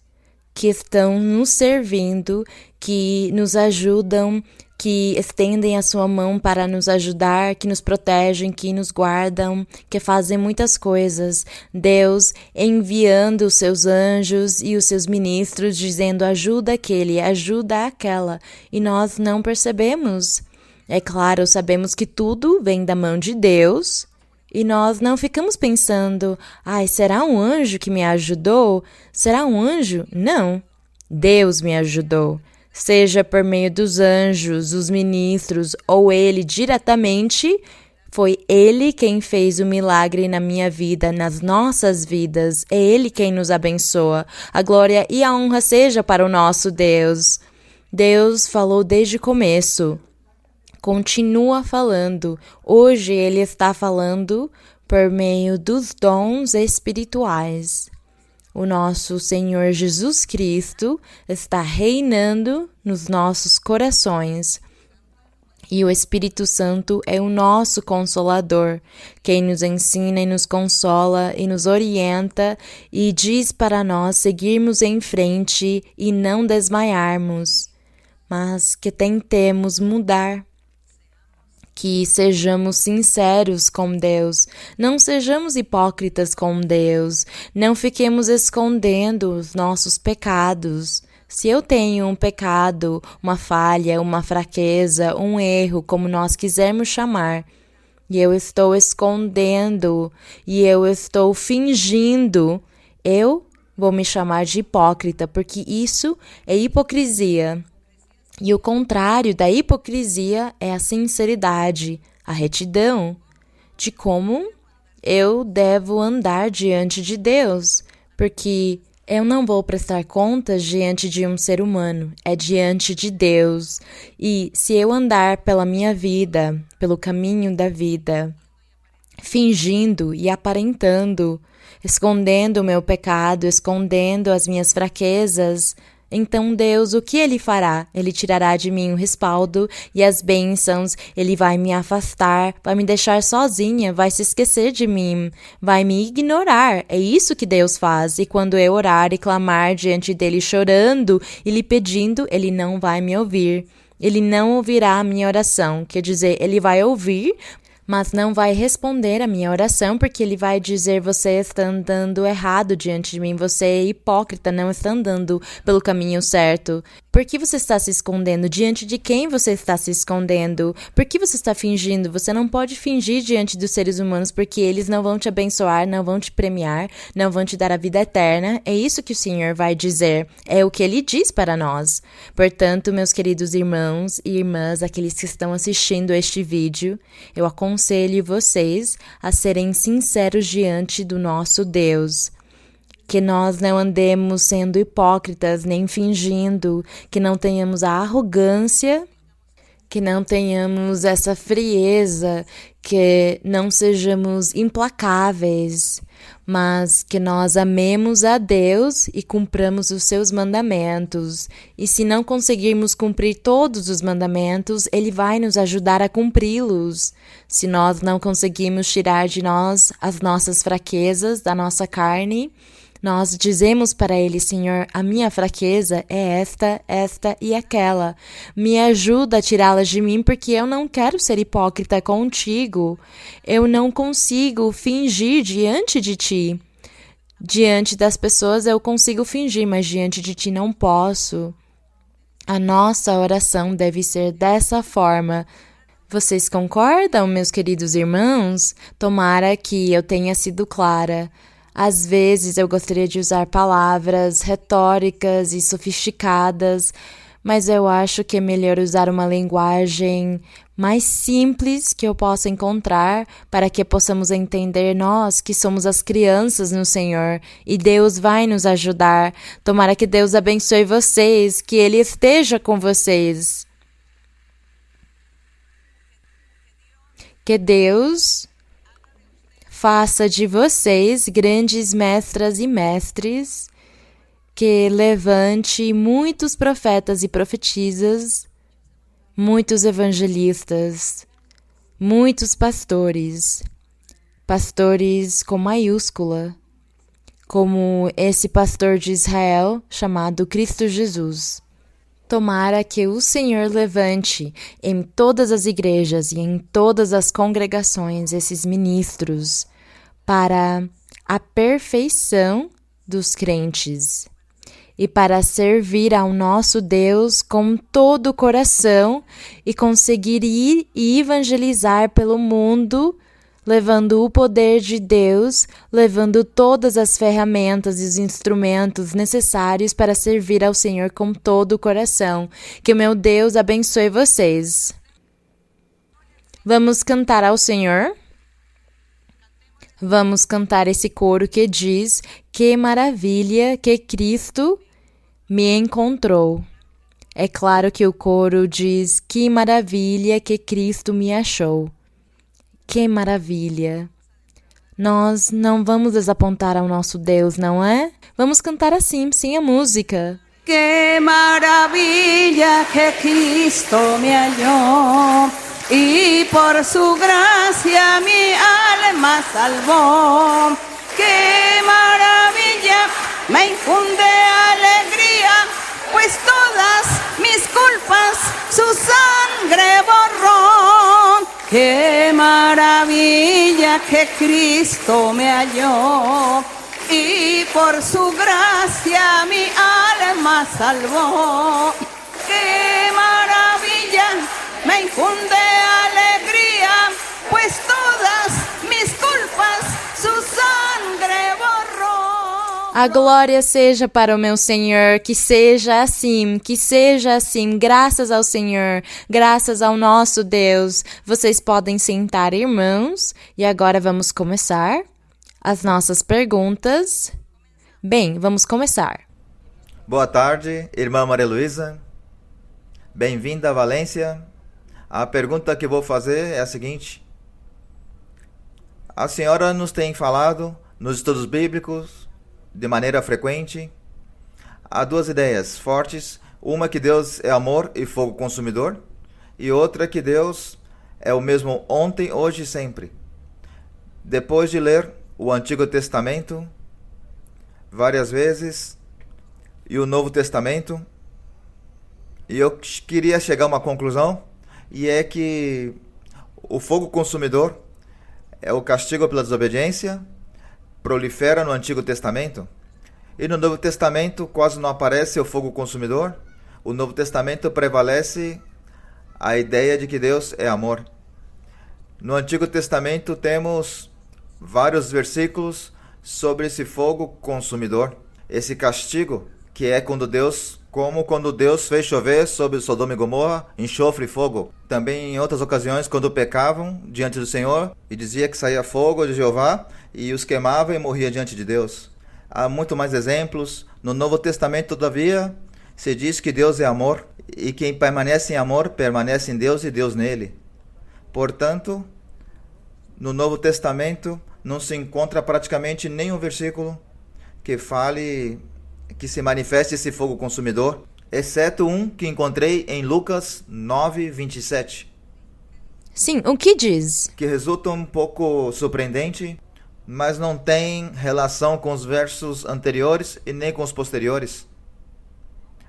que estão nos servindo, que nos ajudam, que estendem a sua mão para nos ajudar, que nos protegem, que nos guardam, que fazem muitas coisas. Deus enviando os seus anjos e os seus ministros, dizendo ajuda aquele, ajuda aquela, e nós não percebemos. É claro, sabemos que tudo vem da mão de Deus, e nós não ficamos pensando, será um anjo que me ajudou? Será um anjo? Não, Deus me ajudou. Seja por meio dos anjos, os ministros, ou ele diretamente, foi ele quem fez o milagre na minha vida, nas nossas vidas. É ele quem nos abençoa. A glória e a honra seja para o nosso Deus. Deus falou desde o começo. Continua falando. Hoje ele está falando por meio dos dons espirituais. O nosso Senhor Jesus Cristo está reinando nos nossos corações. E o Espírito Santo é o nosso Consolador, quem nos ensina e nos consola e nos orienta e diz para nós seguirmos em frente e não desmaiarmos, mas que tentemos mudar. Que sejamos sinceros com Deus, não sejamos hipócritas com Deus, não fiquemos escondendo os nossos pecados. Se eu tenho um pecado, uma falha, uma fraqueza, um erro, como nós quisermos chamar, e eu estou escondendo, e eu estou fingindo, eu vou me chamar de hipócrita, porque isso é hipocrisia. E o contrário da hipocrisia é a sinceridade, a retidão, de como eu devo andar diante de Deus, porque eu não vou prestar contas diante de um ser humano, é diante de Deus. E se eu andar pela minha vida, pelo caminho da vida, fingindo e aparentando, escondendo o meu pecado, escondendo as minhas fraquezas, Então Deus, o que Ele fará? Ele tirará de mim o respaldo e as bênçãos, Ele vai me afastar, vai me deixar sozinha, vai se esquecer de mim, vai me ignorar. É isso que Deus faz. E quando eu orar e clamar diante dEle chorando e lhe pedindo, Ele não vai me ouvir. Ele não ouvirá a minha oração, quer dizer, Ele vai ouvir, mas não vai responder a minha oração, porque Ele vai dizer, você está andando errado diante de mim, você é hipócrita, não está andando pelo caminho certo. Por que você está se escondendo? Diante de quem você está se escondendo? Por que você está fingindo? Você não pode fingir diante dos seres humanos, porque eles não vão te abençoar, não vão te premiar, não vão te dar a vida eterna. É isso que o Senhor vai dizer. É o que Ele diz para nós. Portanto, meus queridos irmãos e irmãs, aqueles que estão assistindo este vídeo, eu aconselho vocês a serem sinceros diante do nosso Deus. Que nós não andemos sendo hipócritas, nem fingindo, que não tenhamos a arrogância, que não tenhamos essa frieza, que não sejamos implacáveis, mas que nós amemos a Deus e cumpramos os seus mandamentos. E se não conseguirmos cumprir todos os mandamentos, Ele vai nos ajudar a cumpri-los. Se nós não conseguimos tirar de nós as nossas fraquezas da nossa carne, nós dizemos para Ele, Senhor, a minha fraqueza é esta e aquela. Me ajuda a tirá-las de mim, porque eu não quero ser hipócrita contigo. Eu não consigo fingir diante de Ti. Diante das pessoas eu consigo fingir, mas diante de Ti não posso. A nossa oração deve ser dessa forma. Vocês concordam, meus queridos irmãos? Tomara que eu tenha sido clara. Às vezes eu gostaria de usar palavras retóricas e sofisticadas, mas eu acho que é melhor usar uma linguagem mais simples que eu possa encontrar para que possamos entender nós que somos as crianças no Senhor e Deus vai nos ajudar. Tomara que Deus abençoe vocês, que Ele esteja com vocês. Que Deus faça de vocês grandes mestras e mestres, que levante muitos profetas e profetisas, muitos evangelistas, muitos pastores, pastores com maiúscula, como esse pastor de Israel chamado Cristo Jesus. Tomara que o Senhor levante em todas as igrejas e em todas as congregações esses ministros para a perfeição dos crentes e para servir ao nosso Deus com todo o coração e conseguir ir e evangelizar pelo mundo, levando o poder de Deus, levando todas as ferramentas e os instrumentos necessários para servir ao Senhor com todo o coração. Que o meu Deus abençoe vocês. Vamos cantar ao Senhor? Vamos cantar esse coro que diz: que maravilha que Cristo me encontrou. É claro que o coro diz: que maravilha que Cristo me achou. Que maravilha! Nós não vamos desapontar ao nosso Deus, não é? Vamos cantar assim, sim, a música. Qué maravilla que Cristo me halló y por su gracia mi alma salvó. Qué maravilla, me infunde alegría, pues todas mis culpas su sangre borró. Qué maravilla que Cristo me halló y por su gracia mi alma salvó. Qué maravilla, me infunde alegría, pues todas mis culpas su sangre borró. A glória seja para o meu Senhor, que seja assim, graças ao Senhor, graças ao nosso Deus. Vocês podem sentar, irmãos, e agora vamos começar as nossas perguntas. Bem, vamos começar. Boa tarde, irmã Maria Luísa. Bem-vinda a Valência. A pergunta que vou fazer é a seguinte: a senhora nos tem falado nos estudos bíblicos de maneira frequente há duas ideias fortes. Uma que Deus é amor e fogo consumidor, e outra que Deus é o mesmo ontem, hoje e sempre. Depois de ler o Antigo Testamento várias vezes e o Novo Testamento, e eu queria chegar a uma conclusão, e é que o fogo consumidor é o castigo pela desobediência, prolifera no Antigo Testamento, e no Novo Testamento quase não aparece o fogo consumidor. O Novo Testamento prevalece a ideia de que Deus é amor. No Antigo Testamento temos vários versículos sobre esse fogo consumidor, esse castigo que é quando Deus fez chover sobre Sodoma e Gomorra enxofre e fogo. Também em outras ocasiões, quando pecavam diante do Senhor e dizia que saía fogo de Jeová e os queimava e morria diante de Deus. Há muito mais exemplos. No Novo Testamento, todavia, se diz que Deus é amor, e quem permanece em amor, permanece em Deus e Deus nele. Portanto, no Novo Testamento não se encontra praticamente nenhum versículo que fale, que se manifeste esse fogo consumidor, exceto um que encontrei em Lucas 9:27. Sim, o que diz? Que resulta um pouco surpreendente, mas não tem relação com os versos anteriores e nem com os posteriores.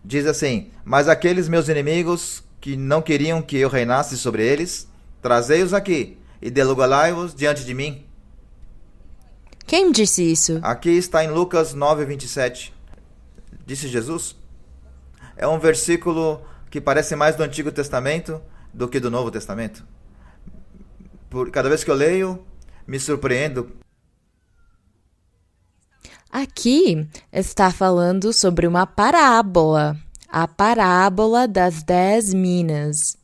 Diz assim: mas aqueles meus inimigos que não queriam que eu reinasse sobre eles, trazei-os aqui e degolai-os diante de mim. Quem disse isso? Aqui está em Lucas 9:27. Disse Jesus. É um versículo que parece mais do Antigo Testamento do que do Novo Testamento. Cada vez que eu leio, me surpreendo. Aqui está falando sobre uma parábola, a parábola das 10 minas.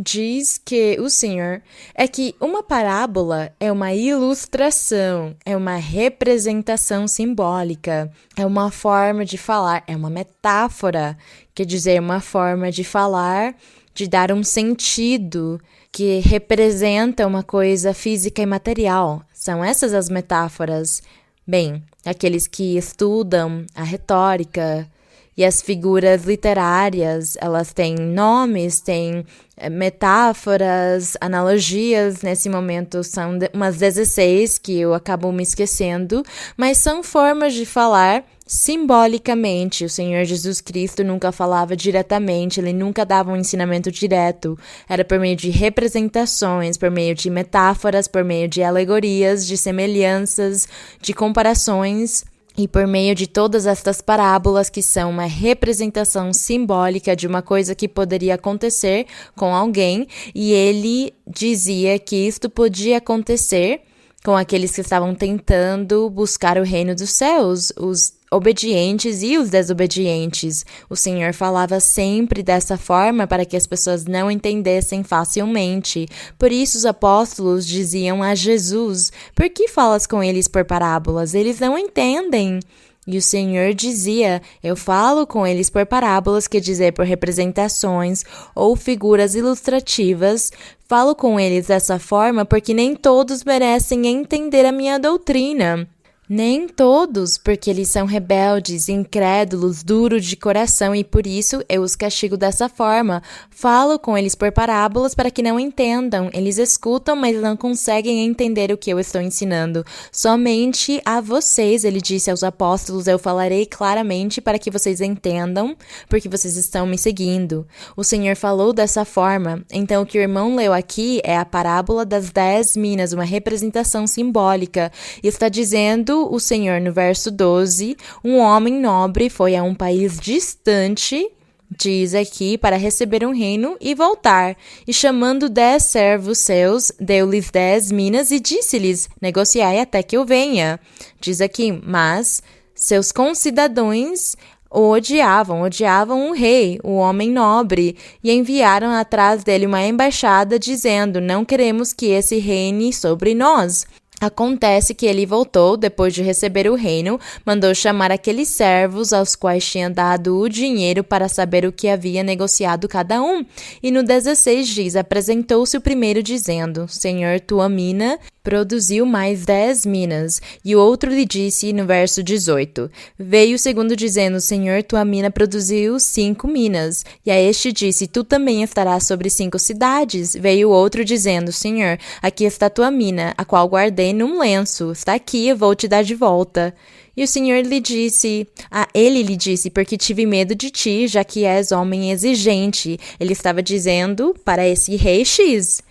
Diz que o Senhor é que uma parábola é uma ilustração, é uma representação simbólica, é uma forma de falar, é uma metáfora, quer dizer, uma forma de falar, de dar um sentido que representa uma coisa física e material. São essas as metáforas. Bem, aqueles que estudam a retórica e as figuras literárias, elas têm nomes, têm metáforas, analogias. Nesse momento são umas 16 que eu acabo me esquecendo, mas são formas de falar simbolicamente. O Senhor Jesus Cristo nunca falava diretamente, ele nunca dava um ensinamento direto. Era por meio de representações, por meio de metáforas, por meio de alegorias, de semelhanças, de comparações. E por meio de todas estas parábolas que são uma representação simbólica de uma coisa que poderia acontecer com alguém, e ele dizia que isto podia acontecer com aqueles que estavam tentando buscar o reino dos céus, os obedientes e os desobedientes. O Senhor falava sempre dessa forma para que as pessoas não entendessem facilmente. Por isso os apóstolos diziam a Jesus: por que falas com eles por parábolas? Eles não entendem. E o Senhor dizia: eu falo com eles por parábolas, quer dizer, por representações ou figuras ilustrativas. Falo com eles dessa forma porque nem todos merecem entender a minha doutrina. Nem todos, porque eles são rebeldes, incrédulos, duros de coração, e por isso eu os castigo dessa forma. Falo com eles por parábolas para que não entendam. Eles escutam, mas não conseguem entender o que eu estou ensinando. Somente a vocês, ele disse aos apóstolos, eu falarei claramente para que vocês entendam, porque vocês estão me seguindo. O Senhor falou dessa forma. Então o que o irmão leu aqui é a parábola das 10 minas, uma representação simbólica. E está dizendo o Senhor no verso 12, um homem nobre foi a um país distante, diz aqui, para receber um reino e voltar. E chamando 10 servos seus, deu-lhes 10 minas e disse-lhes: negociai até que eu venha. Diz aqui, mas seus concidadãos o odiavam o rei, o homem nobre, e enviaram atrás dele uma embaixada dizendo: não queremos que esse reine sobre nós. Acontece que ele voltou, depois de receber o reino, mandou chamar aqueles servos aos quais tinha dado o dinheiro para saber o que havia negociado cada um. E no 16 diz, apresentou-se o primeiro dizendo: Senhor, tua mina produziu mais 10 minas. E o outro lhe disse, no verso 18, veio o segundo dizendo, Senhor, tua mina produziu 5 minas. E a este disse, tu também estarás sobre 5 cidades. Veio o outro dizendo, Senhor, aqui está tua mina, a qual guardei num lenço. Está aqui, eu vou te dar de volta. E o Senhor ele lhe disse, porque tive medo de ti, já que és homem exigente. Ele estava dizendo para esse rei X,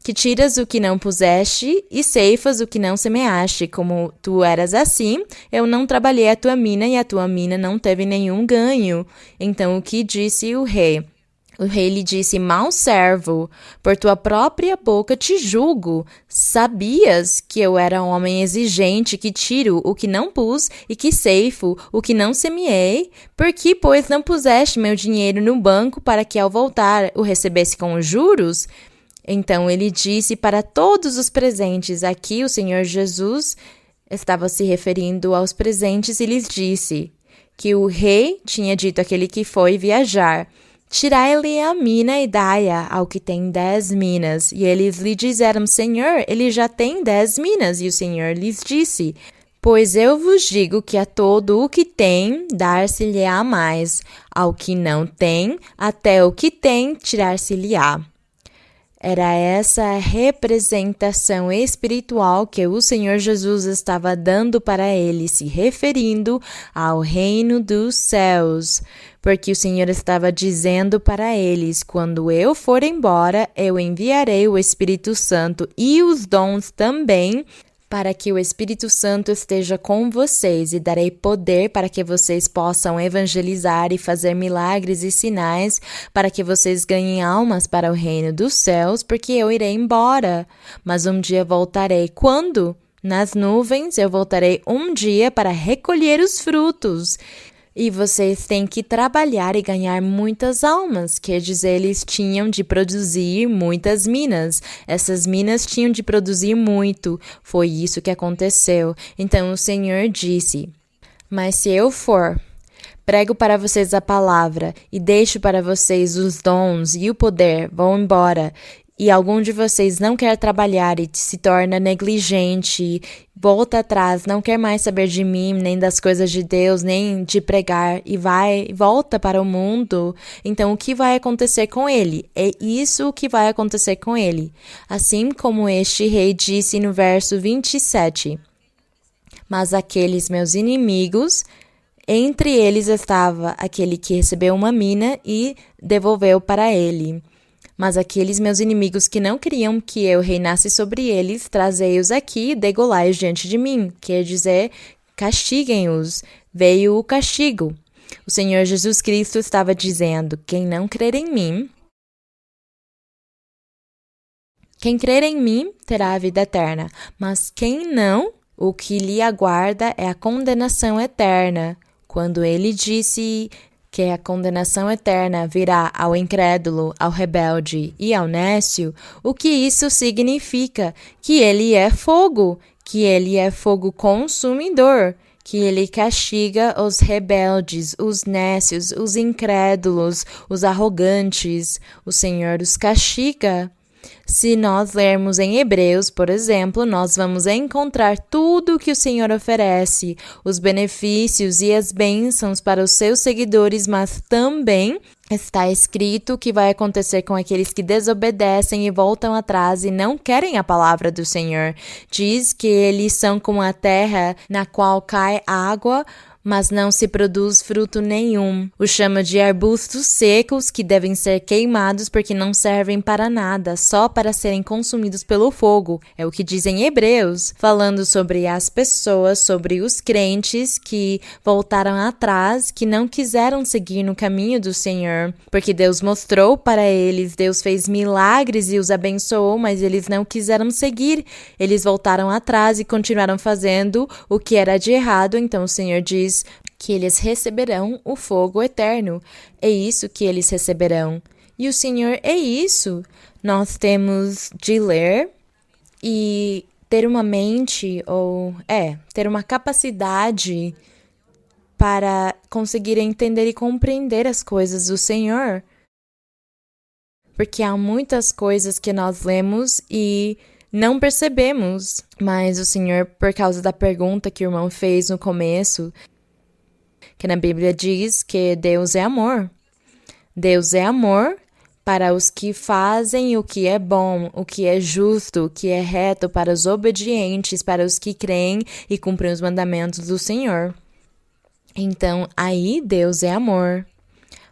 que tiras o que não puseste e ceifas o que não semeaste. Como tu eras assim, eu não trabalhei a tua mina e a tua mina não teve nenhum ganho. Então o que disse o rei? O rei lhe disse, mau servo, por tua própria boca te julgo. Sabias que eu era um homem exigente, que tiro o que não pus e que ceifo o que não semeei? Por que, pois, não puseste meu dinheiro no banco para que, ao voltar, o recebesse com os juros? Então ele disse para todos os presentes. Aqui o Senhor Jesus estava se referindo aos presentes e lhes disse que o rei tinha dito àquele que foi viajar, tirai-lhe a mina e dai-a ao que tem 10 minas. E eles lhe disseram, Senhor, ele já tem 10 minas. E o Senhor lhes disse, pois eu vos digo que a todo o que tem, dar-se-lhe-á mais. Ao que não tem, até o que tem, tirar-se-lhe-á. Era essa representação espiritual que o Senhor Jesus estava dando para ele, se referindo ao reino dos céus. Porque o Senhor estava dizendo para eles, quando eu for embora, eu enviarei o Espírito Santo e os dons também, para que o Espírito Santo esteja com vocês e darei poder para que vocês possam evangelizar e fazer milagres e sinais para que vocês ganhem almas para o reino dos céus, porque eu irei embora. Mas um dia voltarei. Quando? Nas nuvens eu voltarei um dia para recolher os frutos. E vocês têm que trabalhar e ganhar muitas almas, quer dizer, eles tinham de produzir muitas minas. Essas minas tinham de produzir muito. Foi isso que aconteceu. Então o Senhor disse, mas se eu for, prego para vocês a palavra e deixo para vocês os dons e o poder, vão embora. E algum de vocês não quer trabalhar e se torna negligente, volta atrás, não quer mais saber de mim, nem das coisas de Deus, nem de pregar, e volta para o mundo, então o que vai acontecer com ele? É isso o que vai acontecer com ele. Assim como este rei disse no verso 27, mas aqueles meus inimigos, entre eles estava aquele que recebeu uma mina e devolveu para ele. Mas aqueles meus inimigos que não queriam que eu reinasse sobre eles, trazei-os aqui e degolai-os diante de mim. Quer dizer, castiguem-os. Veio o castigo. O Senhor Jesus Cristo estava dizendo, quem crer em mim terá a vida eterna. Mas quem não, o que lhe aguarda é a condenação eterna. Quando ele disse que a condenação eterna virá ao incrédulo, ao rebelde e ao nécio, o que isso significa? Que ele é fogo consumidor, que ele castiga os rebeldes, os nécios, os incrédulos, os arrogantes. O Senhor os castiga. Se nós lermos em Hebreus, por exemplo, nós vamos encontrar tudo o que o Senhor oferece, os benefícios e as bênçãos para os seus seguidores, mas também está escrito o que vai acontecer com aqueles que desobedecem e voltam atrás e não querem a palavra do Senhor. Diz que eles são como a terra na qual cai água, mas não se produz fruto nenhum. O chama de arbustos secos que devem ser queimados porque não servem para nada, só para serem consumidos pelo fogo. É o que dizem Hebreus, falando sobre as pessoas, sobre os crentes que voltaram atrás, que não quiseram seguir no caminho do Senhor, porque Deus mostrou para eles, Deus fez milagres e os abençoou, mas eles não quiseram seguir. Eles voltaram atrás e continuaram fazendo o que era de errado. Então o Senhor diz que eles receberão o fogo eterno. É isso que eles receberão. E o Senhor é isso. Nós temos de ler e ter uma mente, ter uma capacidade para conseguir entender e compreender as coisas do Senhor. Porque há muitas coisas que nós lemos e não percebemos. Mas o Senhor, por causa da pergunta que o irmão fez no começo, que na Bíblia diz que Deus é amor. Deus é amor para os que fazem o que é bom, o que é justo, o que é reto, para os obedientes, para os que creem e cumprem os mandamentos do Senhor. Então, aí Deus é amor.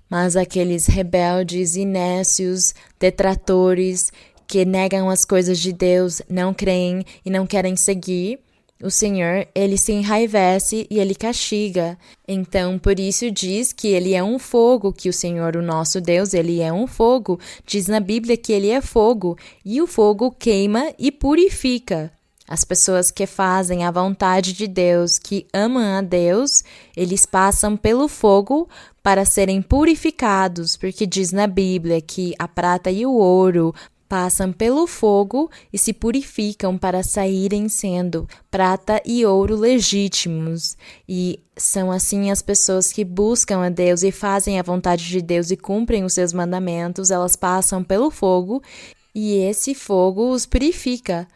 Mas aqueles rebeldes e nécios, detratores, que negam as coisas de Deus, não creem e não querem seguir, o Senhor, ele se enraivece e ele castiga. Então, por isso diz que ele é um fogo, que o Senhor, o nosso Deus, ele é um fogo. Diz na Bíblia que ele é fogo, e o fogo queima e purifica. As pessoas que fazem a vontade de Deus, que amam a Deus, eles passam pelo fogo para serem purificados, porque diz na Bíblia que a prata e o ouro passam pelo fogo e se purificam para saírem sendo prata e ouro legítimos. E são assim as pessoas que buscam a Deus e fazem a vontade de Deus e cumprem os seus mandamentos, elas passam pelo fogo e esse fogo os purifica.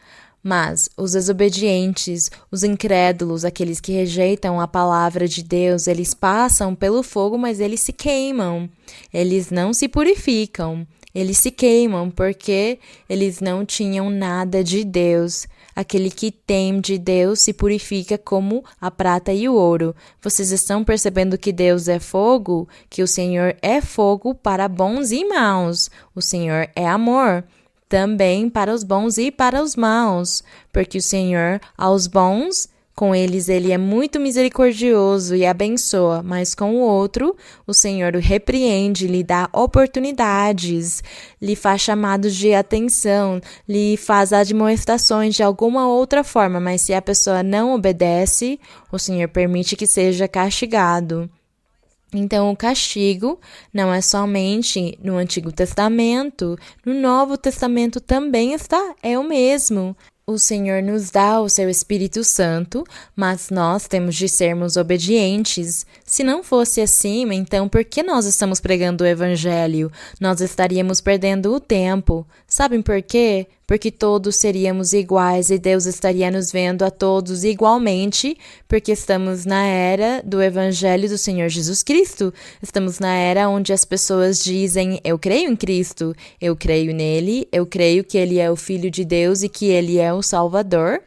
Mas os desobedientes, os incrédulos, aqueles que rejeitam a palavra de Deus, eles passam pelo fogo, mas eles se queimam. Eles não se purificam. Eles se queimam porque eles não tinham nada de Deus. Aquele que tem de Deus se purifica como a prata e o ouro. Vocês estão percebendo que Deus é fogo? Que o Senhor é fogo para bons e maus. O Senhor é amor. Também para os bons e para os maus. Porque o Senhor, aos bons, com eles ele é muito misericordioso e abençoa, mas com o outro, o Senhor o repreende, lhe dá oportunidades, lhe faz chamados de atenção, lhe faz admoestações de alguma outra forma, mas se a pessoa não obedece, o Senhor permite que seja castigado. Então, o castigo não é somente no Antigo Testamento, no Novo Testamento também é o mesmo. O Senhor nos dá o seu Espírito Santo, mas nós temos de sermos obedientes. Se não fosse assim, então por que nós estamos pregando o Evangelho? Nós estaríamos perdendo o tempo. Sabem por quê? Porque todos seríamos iguais e Deus estaria nos vendo a todos igualmente, porque estamos na era do Evangelho do Senhor Jesus Cristo. Estamos na era onde as pessoas dizem, eu creio em Cristo, eu creio nele, eu creio que ele é o Filho de Deus e que ele é o Salvador.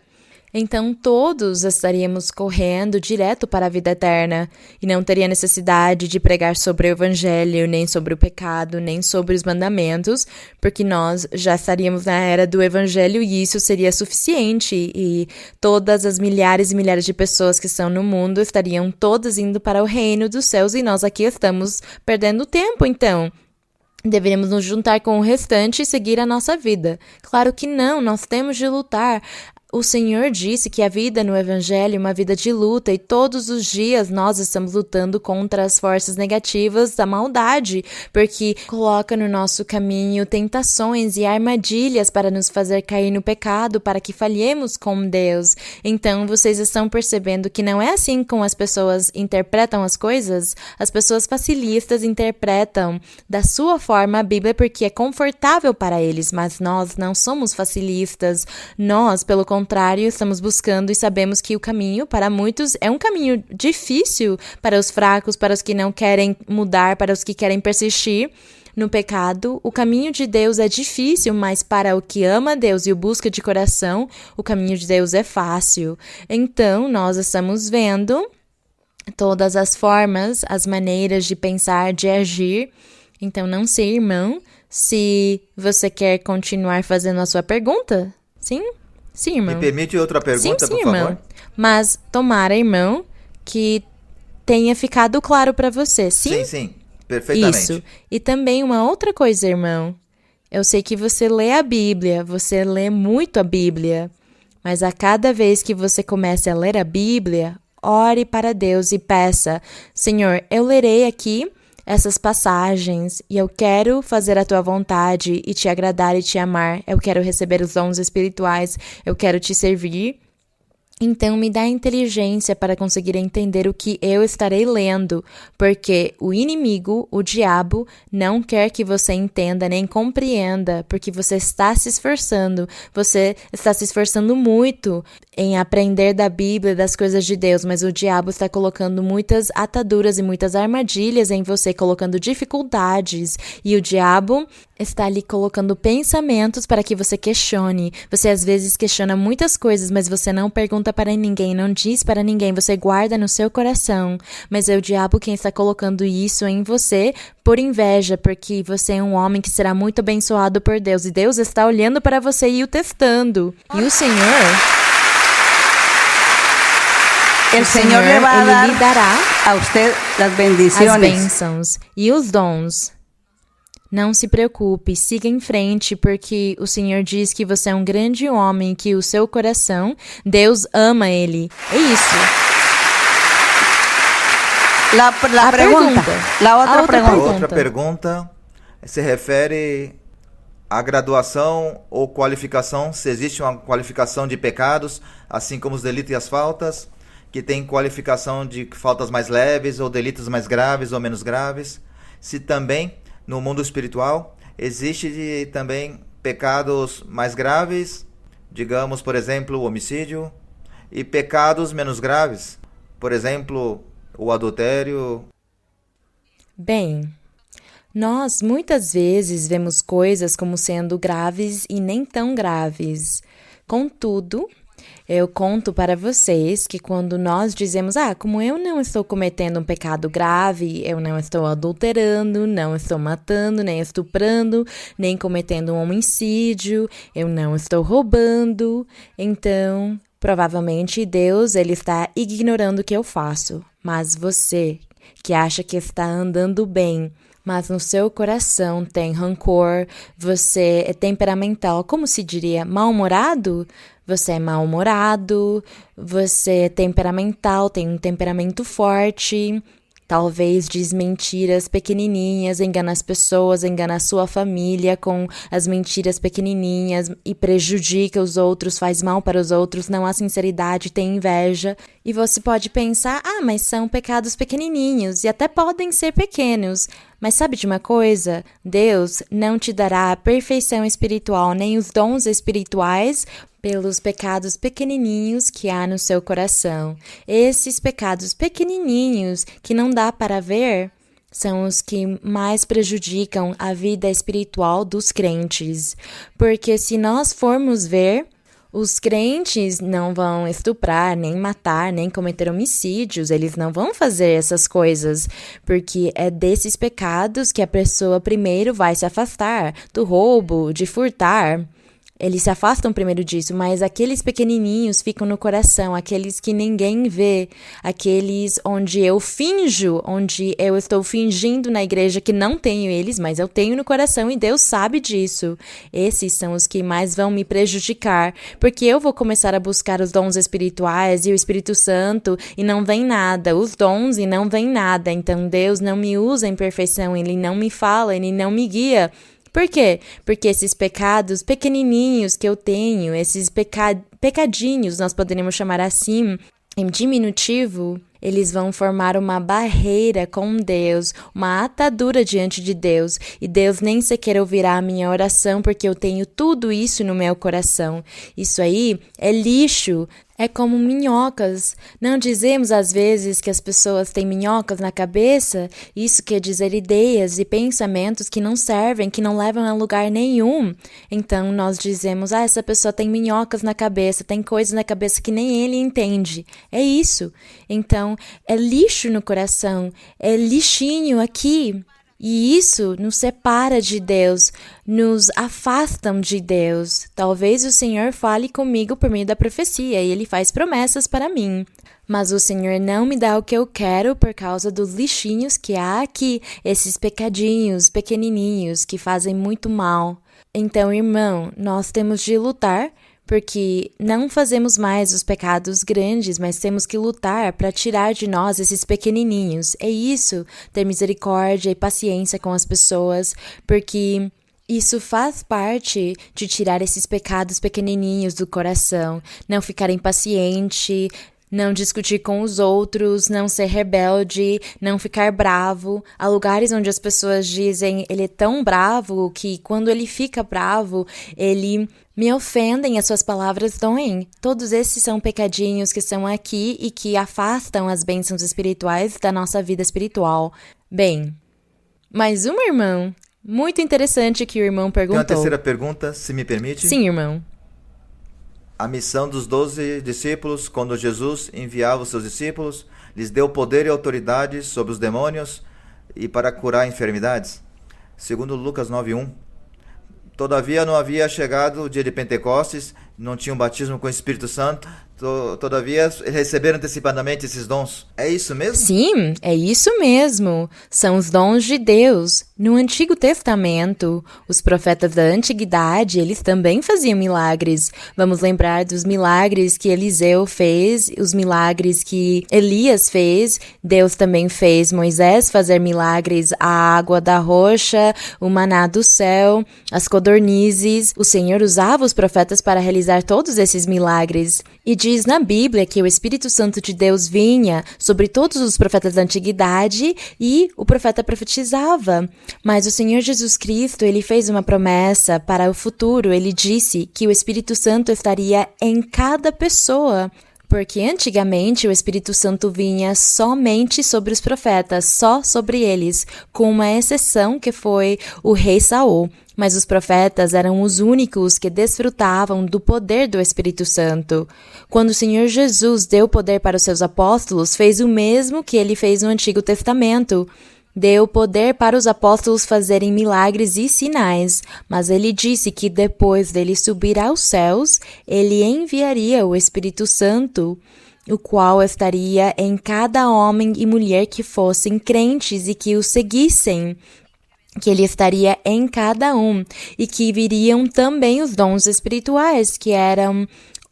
Então todos estaríamos correndo direto para a vida eterna e não teria necessidade de pregar sobre o Evangelho, nem sobre o pecado, nem sobre os mandamentos, porque nós já estaríamos na era do Evangelho e isso seria suficiente e todas as milhares e milhares de pessoas que estão no mundo estariam todas indo para o reino dos céus e nós aqui estamos perdendo tempo, então. Deveríamos nos juntar com o restante e seguir a nossa vida. Claro que não, nós temos de lutar. O Senhor disse que a vida no Evangelho é uma vida de luta e todos os dias nós estamos lutando contra as forças negativas da maldade, porque coloca no nosso caminho tentações e armadilhas para nos fazer cair no pecado, para que falhemos com Deus. Então, vocês estão percebendo que não é assim como as pessoas interpretam as coisas? As pessoas facilistas interpretam da sua forma a Bíblia porque é confortável para eles, mas nós não somos facilistas. Nós, pelo contrário, estamos buscando e sabemos que o caminho para muitos é um caminho difícil para os fracos, para os que não querem mudar, para os que querem persistir no pecado. O caminho de Deus é difícil, mas para o que ama Deus e o busca de coração, o caminho de Deus é fácil. Então, nós estamos vendo todas as formas, as maneiras de pensar, de agir. Então, não sei, irmão, se você quer continuar fazendo a sua pergunta. Sim? Sim, irmão. Me permite outra pergunta, sim, por irmão. favor? Mas tomara, irmão, que tenha ficado claro para você. Sim, perfeitamente. Isso. E também uma outra coisa, irmão. Eu sei que você lê a Bíblia, você lê muito a Bíblia, mas a cada vez que você comece a ler a Bíblia, ore para Deus e peça, Senhor, eu lerei aqui essas passagens e eu quero fazer a tua vontade e te agradar e te amar. Eu quero receber os dons espirituais, eu quero te servir. Então me dá inteligência para conseguir entender o que eu estarei lendo, porque o inimigo, o diabo, não quer que você entenda nem compreenda, porque você está se esforçando muito em aprender da Bíblia, das coisas de Deus, mas o diabo está colocando muitas ataduras e muitas armadilhas em você, colocando dificuldades, e o diabo está ali colocando pensamentos para que você questione. Você às vezes questiona muitas coisas, mas você não pergunta para ninguém, não diz para ninguém, você guarda no seu coração. Mas é o diabo quem está colocando isso em você por inveja, porque você é um homem que será muito abençoado por Deus, e Deus está olhando para você e o testando. E o Senhor le va a Ele dar lhe dará a usted las as bendiciones. bênçãos e os dons. Não se preocupe, siga em frente, porque o Senhor diz que você é um grande homem, que o seu coração, Deus ama ele. É isso. La A pregunta, pergunta. la A otra outra pregunta. A outra pergunta se refere à graduação ou qualificação, se existe uma qualificação de pecados, assim como os delitos e as faltas, que tem qualificação de faltas mais leves ou delitos mais graves ou menos graves. Se também, no mundo espiritual, existe também pecados mais graves, digamos, por exemplo, o homicídio, e pecados menos graves, por exemplo, o adultério. Bem, nós muitas vezes vemos coisas como sendo graves e nem tão graves. Contudo, eu conto para vocês que quando nós dizemos, como eu não estou cometendo um pecado grave, eu não estou adulterando, não estou matando, nem estuprando, nem cometendo um homicídio, eu não estou roubando, então, provavelmente Deus, ele está ignorando o que eu faço. Mas você, que acha que está andando bem, mas no seu coração tem rancor, você é temperamental, como se diria, mal-humorado? Você é mal-humorado, você é temperamental, tem um temperamento forte, talvez diz mentiras pequenininhas, engana as pessoas, engana a sua família com as mentiras pequenininhas e prejudica os outros, faz mal para os outros, não há sinceridade, tem inveja. E você pode pensar, mas são pecados pequenininhos e até podem ser pequenos. Mas sabe de uma coisa? Deus não te dará a perfeição espiritual nem os dons espirituais pelos pecados pequenininhos que há no seu coração. Esses pecados pequenininhos que não dá para ver são os que mais prejudicam a vida espiritual dos crentes. Porque se nós formos ver, os crentes não vão estuprar, nem matar, nem cometer homicídios, eles não vão fazer essas coisas, porque é desses pecados que a pessoa primeiro vai se afastar, do roubo, de furtar. Eles se afastam primeiro disso, mas aqueles pequenininhos ficam no coração, aqueles que ninguém vê, aqueles onde eu finjo, onde eu estou fingindo na igreja que não tenho eles, mas eu tenho no coração e Deus sabe disso. Esses são os que mais vão me prejudicar, porque eu vou começar a buscar os dons espirituais e o Espírito Santo e não vem nada, os dons e não vem nada. Então Deus não me usa em perfeição, Ele não me fala, Ele não me guia. Por quê? Porque esses pecados pequenininhos que eu tenho, esses pecadinhos, nós poderíamos chamar assim, em diminutivo, eles vão formar uma barreira com Deus, uma atadura diante de Deus. E Deus nem sequer ouvirá a minha oração, porque eu tenho tudo isso no meu coração. Isso aí é lixo. É como minhocas. Não dizemos às vezes que as pessoas têm minhocas na cabeça? Isso quer dizer ideias e pensamentos que não servem, que não levam a lugar nenhum. Então nós dizemos, essa pessoa tem minhocas na cabeça, tem coisas na cabeça que nem ele entende. É isso. Então é lixo no coração, é lixinho aqui. E isso nos separa de Deus, nos afastam de Deus. Talvez o Senhor fale comigo por meio da profecia e Ele faz promessas para mim. Mas o Senhor não me dá o que eu quero por causa dos lixinhos que há aqui, esses pecadinhos pequenininhos que fazem muito mal. Então, irmão, nós temos de lutar, porque não fazemos mais os pecados grandes, mas temos que lutar para tirar de nós esses pequenininhos. É isso, ter misericórdia e paciência com as pessoas, porque Isso faz parte de tirar esses pecados pequenininhos do coração, não ficar impaciente, não discutir com os outros, não ser rebelde, não ficar bravo. Há lugares onde as pessoas dizem, ele é tão bravo que quando ele fica bravo, ele me ofendem, as suas palavras doem. Todos esses são pecadinhos que estão aqui e que afastam as bênçãos espirituais da nossa vida espiritual. Bem, mais uma, irmão. Muito interessante que o irmão perguntou. Tem uma terceira pergunta, se me permite. Sim, irmão. A missão dos 12 discípulos, quando Jesus enviava os seus discípulos, lhes deu poder e autoridade sobre os demônios e para curar enfermidades. Segundo Lucas 9:1. Todavia não havia chegado o dia de Pentecostes, não tinham batismo com o Espírito Santo, todavia receberam antecipadamente esses dons. É isso mesmo? Sim, é isso mesmo. São os dons de Deus. No Antigo Testamento, os profetas da antiguidade, eles também faziam milagres. Vamos lembrar dos milagres que Eliseu fez, os milagres que Elias fez. Deus também fez Moisés fazer milagres, a água da rocha, o maná do céu, as codornizes. O Senhor usava os profetas para realizar todos esses milagres. E diz na Bíblia que o Espírito Santo de Deus vinha sobre todos os profetas da antiguidade e o profeta profetizava. Mas o Senhor Jesus Cristo, ele fez uma promessa para o futuro. Ele disse que o Espírito Santo estaria em cada pessoa. Porque antigamente o Espírito Santo vinha somente sobre os profetas, só sobre eles, com uma exceção que foi o rei Saul. Mas os profetas eram os únicos que desfrutavam do poder do Espírito Santo. Quando o Senhor Jesus deu poder para os seus apóstolos, fez o mesmo que ele fez no Antigo Testamento. Deu poder para os apóstolos fazerem milagres e sinais, mas ele disse que depois dele subir aos céus, ele enviaria o Espírito Santo, o qual estaria em cada homem e mulher que fossem crentes e que o seguissem. Que ele estaria em cada um, e que viriam também os dons espirituais, que eram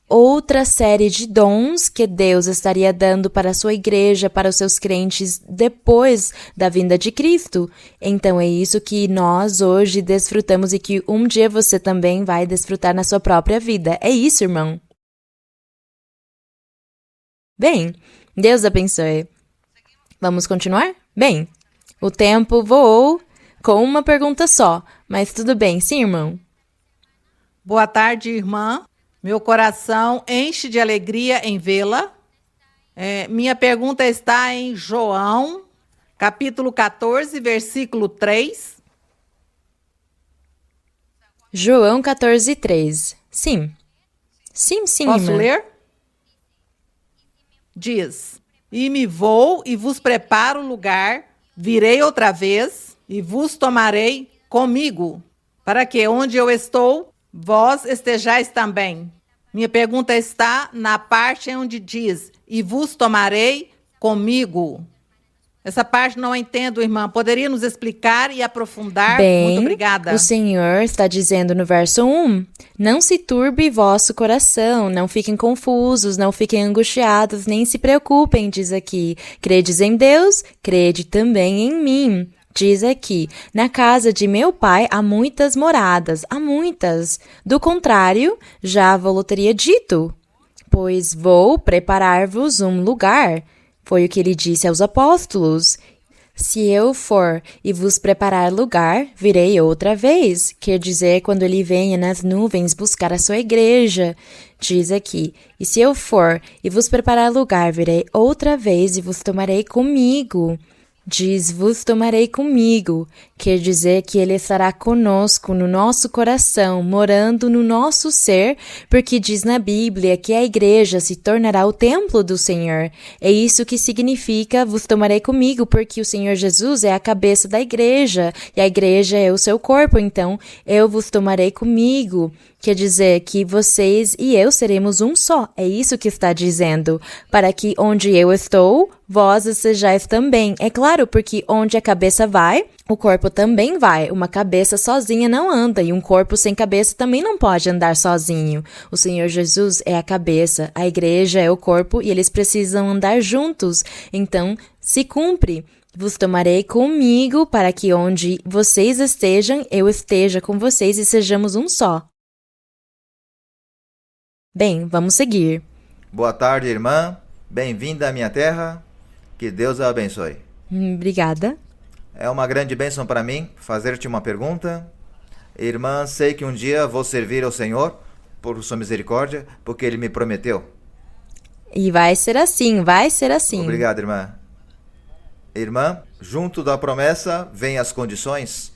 outra série de dons que Deus estaria dando para a sua igreja, para os seus crentes, depois da vinda de Cristo. Então é isso que nós hoje desfrutamos e que um dia você também vai desfrutar na sua própria vida. É isso, irmão. Bem, Deus abençoe. Vamos continuar? Bem, o tempo voou com uma pergunta só, mas tudo bem, sim, irmão? Boa tarde, irmã. Meu coração enche de alegria em vê-la. Minha pergunta está em João, capítulo 14, versículo 3. João 14, 3. Sim. Sim, Posso irmã. ler? Diz: E me vou e vos preparo lugar, virei outra vez e vos tomarei comigo, para que onde eu estou, vós estejais também. Minha pergunta está na parte onde diz, e vos tomarei comigo. Essa parte não entendo, irmã. Poderia nos explicar e aprofundar? Bem, muito obrigada. O Senhor está dizendo no verso 1, não se turbe vosso coração, não fiquem confusos, não fiquem angustiados, nem se preocupem, diz aqui. Credes em Deus, crede também em mim. Diz aqui, na casa de meu pai há muitas moradas, há muitas. Do contrário, já vos teria dito, pois vou preparar-vos um lugar. Foi o que ele disse aos apóstolos. Se eu for e vos preparar lugar, virei outra vez. Quer dizer, quando ele venha nas nuvens buscar a sua igreja. Diz aqui, e se eu for e vos preparar lugar, virei outra vez e vos tomarei comigo. Diz, vos tomarei comigo, quer dizer que ele estará conosco no nosso coração, morando no nosso ser, porque diz na Bíblia que a igreja se tornará o templo do Senhor. É isso que significa, vos tomarei comigo, porque o Senhor Jesus é a cabeça da igreja, e a igreja é o seu corpo, então eu vos tomarei comigo. Quer dizer que vocês e eu seremos um só. É isso que está dizendo. Para que onde eu estou, vós estejais também. É claro, porque onde a cabeça vai, o corpo também vai. Uma cabeça sozinha não anda e um corpo sem cabeça também não pode andar sozinho. O Senhor Jesus é a cabeça, a igreja é o corpo e eles precisam andar juntos. Então, se cumpre Vos tomarei comigo para que onde vocês estejam, eu esteja com vocês e sejamos um só. Bem, vamos seguir. Boa tarde, irmã. Bem-vinda à minha terra. Que Deus a abençoe. Obrigada. É uma grande bênção para mim fazer-te uma pergunta. Irmã, sei que um dia vou servir ao Senhor por sua misericórdia, porque Ele me prometeu. E vai ser assim, vai ser assim. Obrigado, irmã. Irmã, junto da promessa vêm as condições.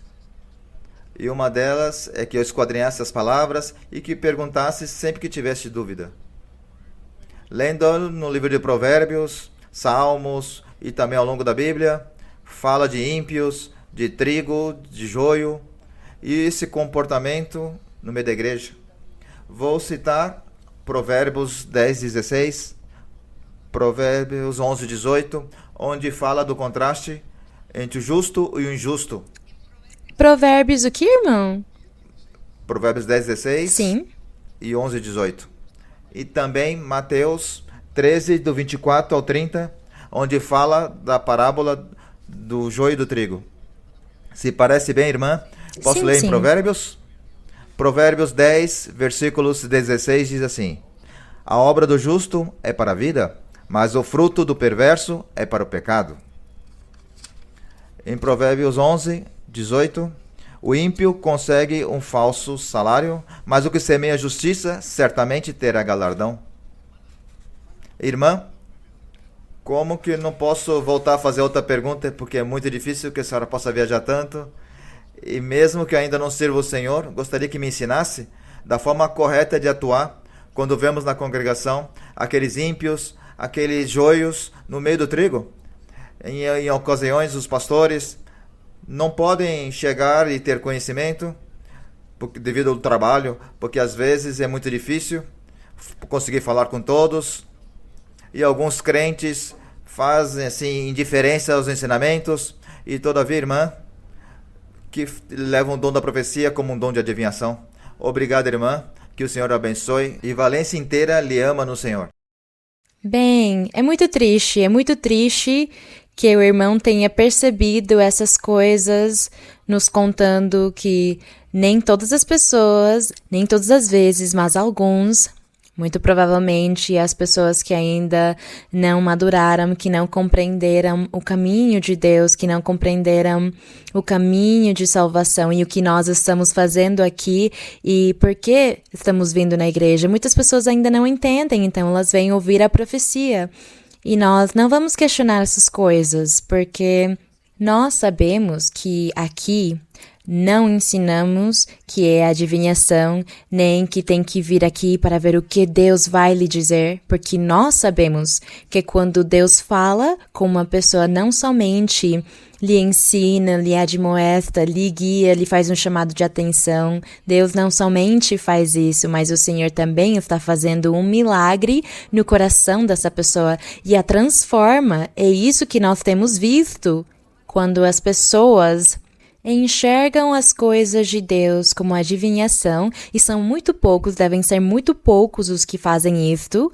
E uma delas é que eu esquadrinhasse as palavras e que perguntasse sempre que tivesse dúvida. Lendo no livro de Provérbios, Salmos e também ao longo da Bíblia, fala de ímpios, de trigo, de joio e esse comportamento no meio da igreja. Vou citar Provérbios 10:16, Provérbios 11:18, onde fala do contraste entre o justo e o injusto. Provérbios o que, irmão? Provérbios 10:16 Sim. e 11:18. E também Mateus 13, do 24 ao 30, onde fala da parábola do joio e do trigo. Se parece bem, irmã, posso ler em Provérbios? Provérbios 10, versículos 16 diz assim: A obra do justo é para a vida, mas o fruto do perverso é para o pecado. Em Provérbios 11, 18, o ímpio consegue um falso salário, mas o que semeia justiça certamente terá galardão. Irmã, como que não posso voltar a fazer outra pergunta, porque é muito difícil que a senhora possa viajar tanto, e mesmo que ainda não sirva o Senhor, gostaria que me ensinasse da forma correta de atuar quando vemos na congregação aqueles ímpios, aqueles joios no meio do trigo. Em ocasiões, os pastores não podem chegar e ter conhecimento devido ao trabalho, porque às vezes é muito difícil conseguir falar com todos. E alguns crentes fazem assim indiferença aos ensinamentos e todavia, irmã, que levam o dom da profecia como um dom de adivinhação. Obrigado, irmã, que o Senhor abençoe e Valência inteira lhe ama no Senhor. Bem, é muito triste que o irmão tenha percebido essas coisas, nos contando que nem todas as pessoas, nem todas as vezes, mas alguns, muito provavelmente as pessoas que ainda não maduraram, que não compreenderam o caminho de Deus, que não compreenderam o caminho de salvação e o que nós estamos fazendo aqui e por que estamos vindo na igreja. Muitas pessoas ainda não entendem, então elas vêm ouvir a profecia. E nós não vamos questionar essas coisas, porque nós sabemos que aqui não ensinamos que é adivinhação, nem que tem que vir aqui para ver o que Deus vai lhe dizer, porque nós sabemos que quando Deus fala com uma pessoa, não somente lhe ensina, lhe admoesta, lhe guia, lhe faz um chamado de atenção. Deus não somente faz isso, mas o Senhor também está fazendo um milagre no coração dessa pessoa e a transforma. É isso que nós temos visto quando as pessoas enxergam as coisas de Deus como adivinhação, e são muito poucos, devem ser muito poucos os que fazem isto,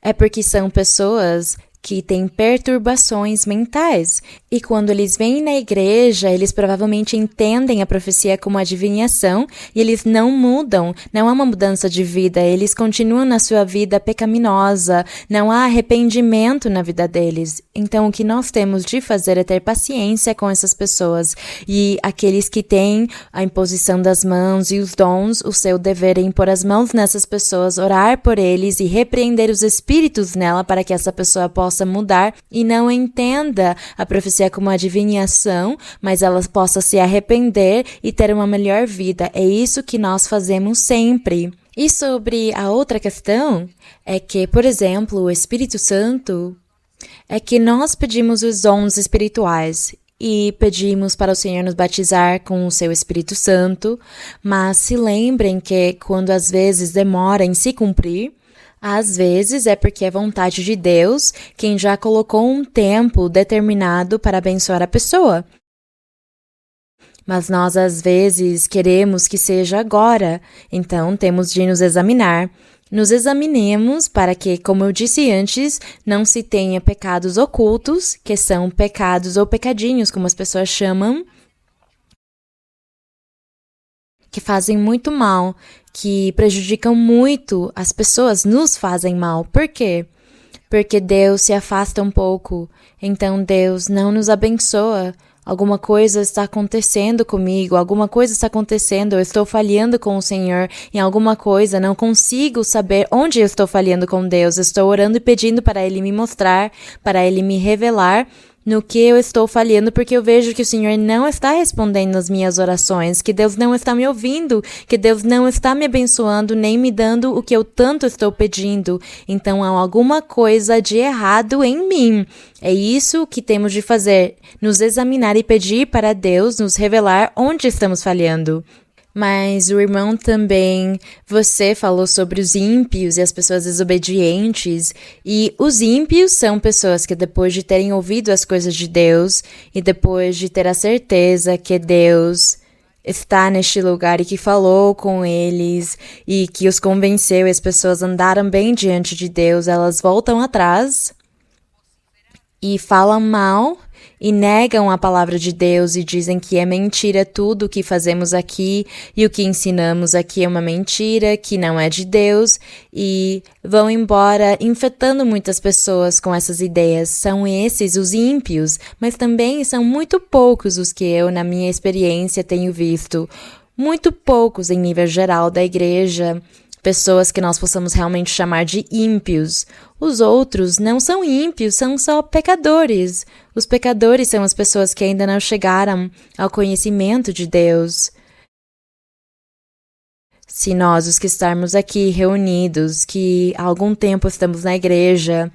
é porque são pessoas que têm perturbações mentais. E quando eles vêm na igreja, eles provavelmente entendem a profecia como adivinhação e eles não mudam, não há uma mudança de vida, eles continuam na sua vida pecaminosa, não há arrependimento na vida deles. Então, o que nós temos de fazer é ter paciência com essas pessoas. E aqueles que têm a imposição das mãos e os dons, o seu dever é impor as mãos nessas pessoas, orar por eles e repreender os espíritos nela para que essa pessoa possa mudar e não entenda a profecia como adivinhação, mas ela possa se arrepender e ter uma melhor vida. É isso que nós fazemos sempre. E sobre a outra questão, é que, por exemplo, o Espírito Santo, é que nós pedimos os dons espirituais e pedimos para o Senhor nos batizar com o seu Espírito Santo, mas se lembrem que quando às vezes demora em se cumprir, às vezes é porque é vontade de Deus quem já colocou um tempo determinado para abençoar a pessoa. Mas nós às vezes queremos que seja agora, então temos de nos examinar nos examinemos para que, como eu disse antes, não se tenha pecados ocultos, que são pecados ou pecadinhos, como as pessoas chamam, que fazem muito mal, que prejudicam muito as pessoas, nos fazem mal. Por quê? Porque Deus se afasta um pouco, então Deus não nos abençoa. Alguma coisa está acontecendo comigo, alguma coisa está acontecendo, eu estou falhando com o Senhor em alguma coisa, não consigo saber onde eu estou falhando com Deus, estou orando e pedindo para Ele me mostrar, para Ele me revelar no que eu estou falhando, porque eu vejo que o Senhor não está respondendo as minhas orações, que Deus não está me ouvindo, que Deus não está me abençoando, nem me dando o que eu tanto estou pedindo. Então há alguma coisa de errado em mim. É isso que temos de fazer, nos examinar e pedir para Deus nos revelar onde estamos falhando. Mas o irmão também, você falou sobre os ímpios e as pessoas desobedientes, e os ímpios são pessoas que depois de terem ouvido as coisas de Deus e depois de ter a certeza que Deus está neste lugar e que falou com eles e que os convenceu e as pessoas andaram bem diante de Deus, elas voltam atrás e falam mal e negam a palavra de Deus e dizem que é mentira tudo o que fazemos aqui e o que ensinamos aqui é uma mentira, que não é de Deus, e vão embora infectando muitas pessoas com essas ideias. São esses os ímpios, mas também são muito poucos os que eu, na minha experiência, tenho visto. Muito poucos em nível geral da igreja, pessoas que nós possamos realmente chamar de ímpios. Os outros não são ímpios, são só pecadores. Os pecadores são as pessoas que ainda não chegaram ao conhecimento de Deus. Se nós, os que estamos aqui reunidos, que há algum tempo estamos na igreja,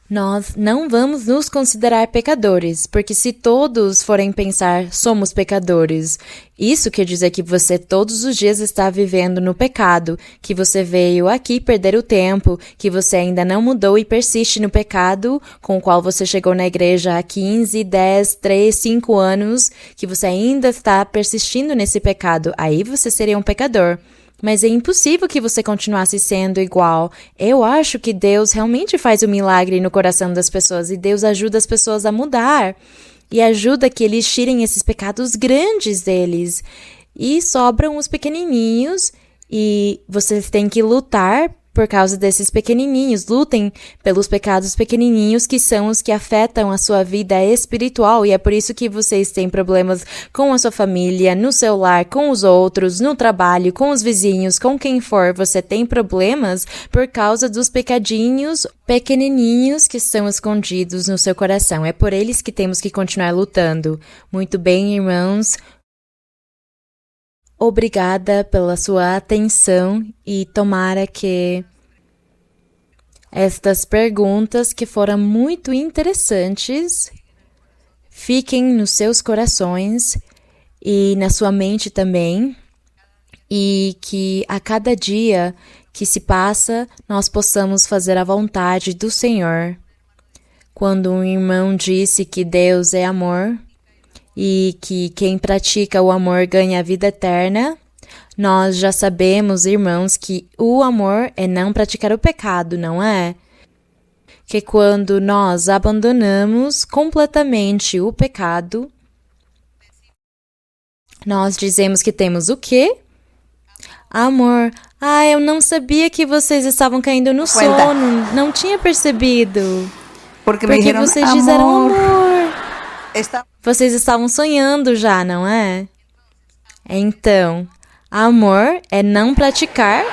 nós não vamos nos considerar pecadores, porque se todos forem pensar, somos pecadores, isso quer dizer que você todos os dias está vivendo no pecado, que você veio aqui perder o tempo, que você ainda não mudou e persiste no pecado com o qual você chegou na igreja há 15, 10, 3, 5 anos, que você ainda está persistindo nesse pecado, aí você seria um pecador. Mas é impossível que você continuasse sendo igual. Eu acho que Deus realmente faz um milagre no coração das pessoas e Deus ajuda as pessoas a mudar e ajuda que eles tirem esses pecados grandes deles. E sobram os pequenininhos e vocês têm que lutar por causa desses pequenininhos. Lutem pelos pecados pequenininhos que são os que afetam a sua vida espiritual e é por isso que vocês têm problemas com a sua família, no seu lar, com os outros, no trabalho, com os vizinhos, com quem for. Você tem problemas por causa dos pecadinhos pequenininhos que estão escondidos no seu coração. É por eles que temos que continuar lutando. Muito bem, irmãos. Obrigada pela sua atenção e tomara que estas perguntas que foram muito interessantes fiquem nos seus corações e na sua mente também e que a cada dia que se passa nós possamos fazer a vontade do Senhor. Quando um irmão disse que Deus é amor, e que quem pratica o amor ganha a vida eterna, nós já sabemos, irmãos, que o amor é não praticar o pecado, não é? Que quando nós abandonamos completamente o pecado, nós dizemos que temos o quê? Amor. Ah, eu não sabia que vocês estavam caindo no sono, não tinha percebido. Porque vocês disseram amor. Vocês estavam sonhando já, não é? Então, amor é não praticar,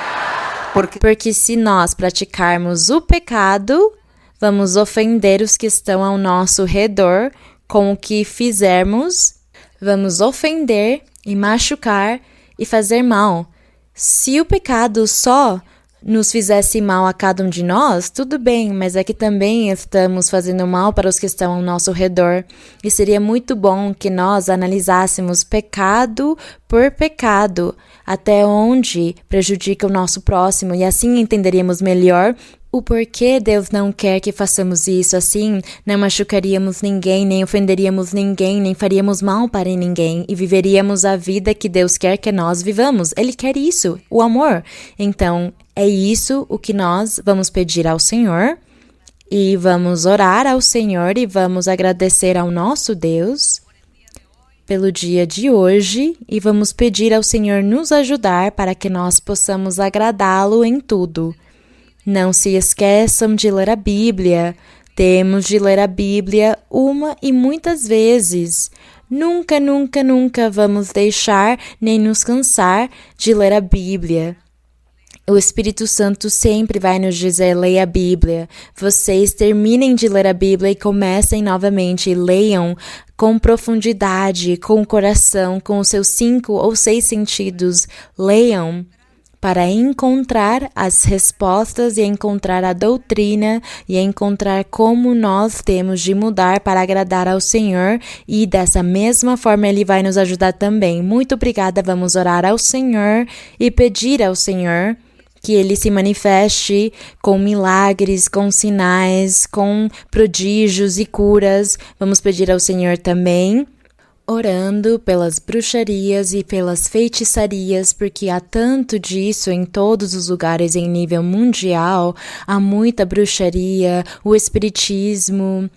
porque se nós praticarmos o pecado, vamos ofender os que estão ao nosso redor com o que fizermos, vamos ofender e machucar e fazer mal. Se o pecado só nos fizesse mal a cada um de nós, tudo bem, mas é que também estamos fazendo mal para os que estão ao nosso redor. E seria muito bom que nós analisássemos pecado por pecado, até onde prejudica o nosso próximo, e assim entenderíamos melhor o porquê Deus não quer que façamos isso. Assim, não machucaríamos ninguém, nem ofenderíamos ninguém, nem faríamos mal para ninguém e viveríamos a vida que Deus quer que nós vivamos. Ele quer isso, o amor. Então, É isso o que nós vamos pedir ao Senhor e vamos orar ao Senhor e vamos agradecer ao nosso Deus pelo dia de hoje e vamos pedir ao Senhor nos ajudar para que nós possamos agradá-lo em tudo. Não se esqueçam de ler a Bíblia. Temos de ler a Bíblia uma e muitas vezes. Nunca, nunca, nunca vamos deixar nem nos cansar de ler a Bíblia. O Espírito Santo sempre vai nos dizer, leia a Bíblia. Vocês terminem de ler a Bíblia e comecem novamente. Leiam com profundidade, com o coração, com os seus 5 ou 6 sentidos. Leiam para encontrar as respostas e encontrar a doutrina e encontrar como nós temos de mudar para agradar ao Senhor e dessa mesma forma Ele vai nos ajudar também. Muito obrigada, vamos orar ao Senhor e pedir ao Senhor que Ele se manifeste com milagres, com sinais, com prodígios e curas. Vamos pedir ao Senhor também, orando pelas bruxarias e pelas feitiçarias, porque há tanto disso em todos os lugares em nível mundial. Há muita bruxaria, o espiritismo.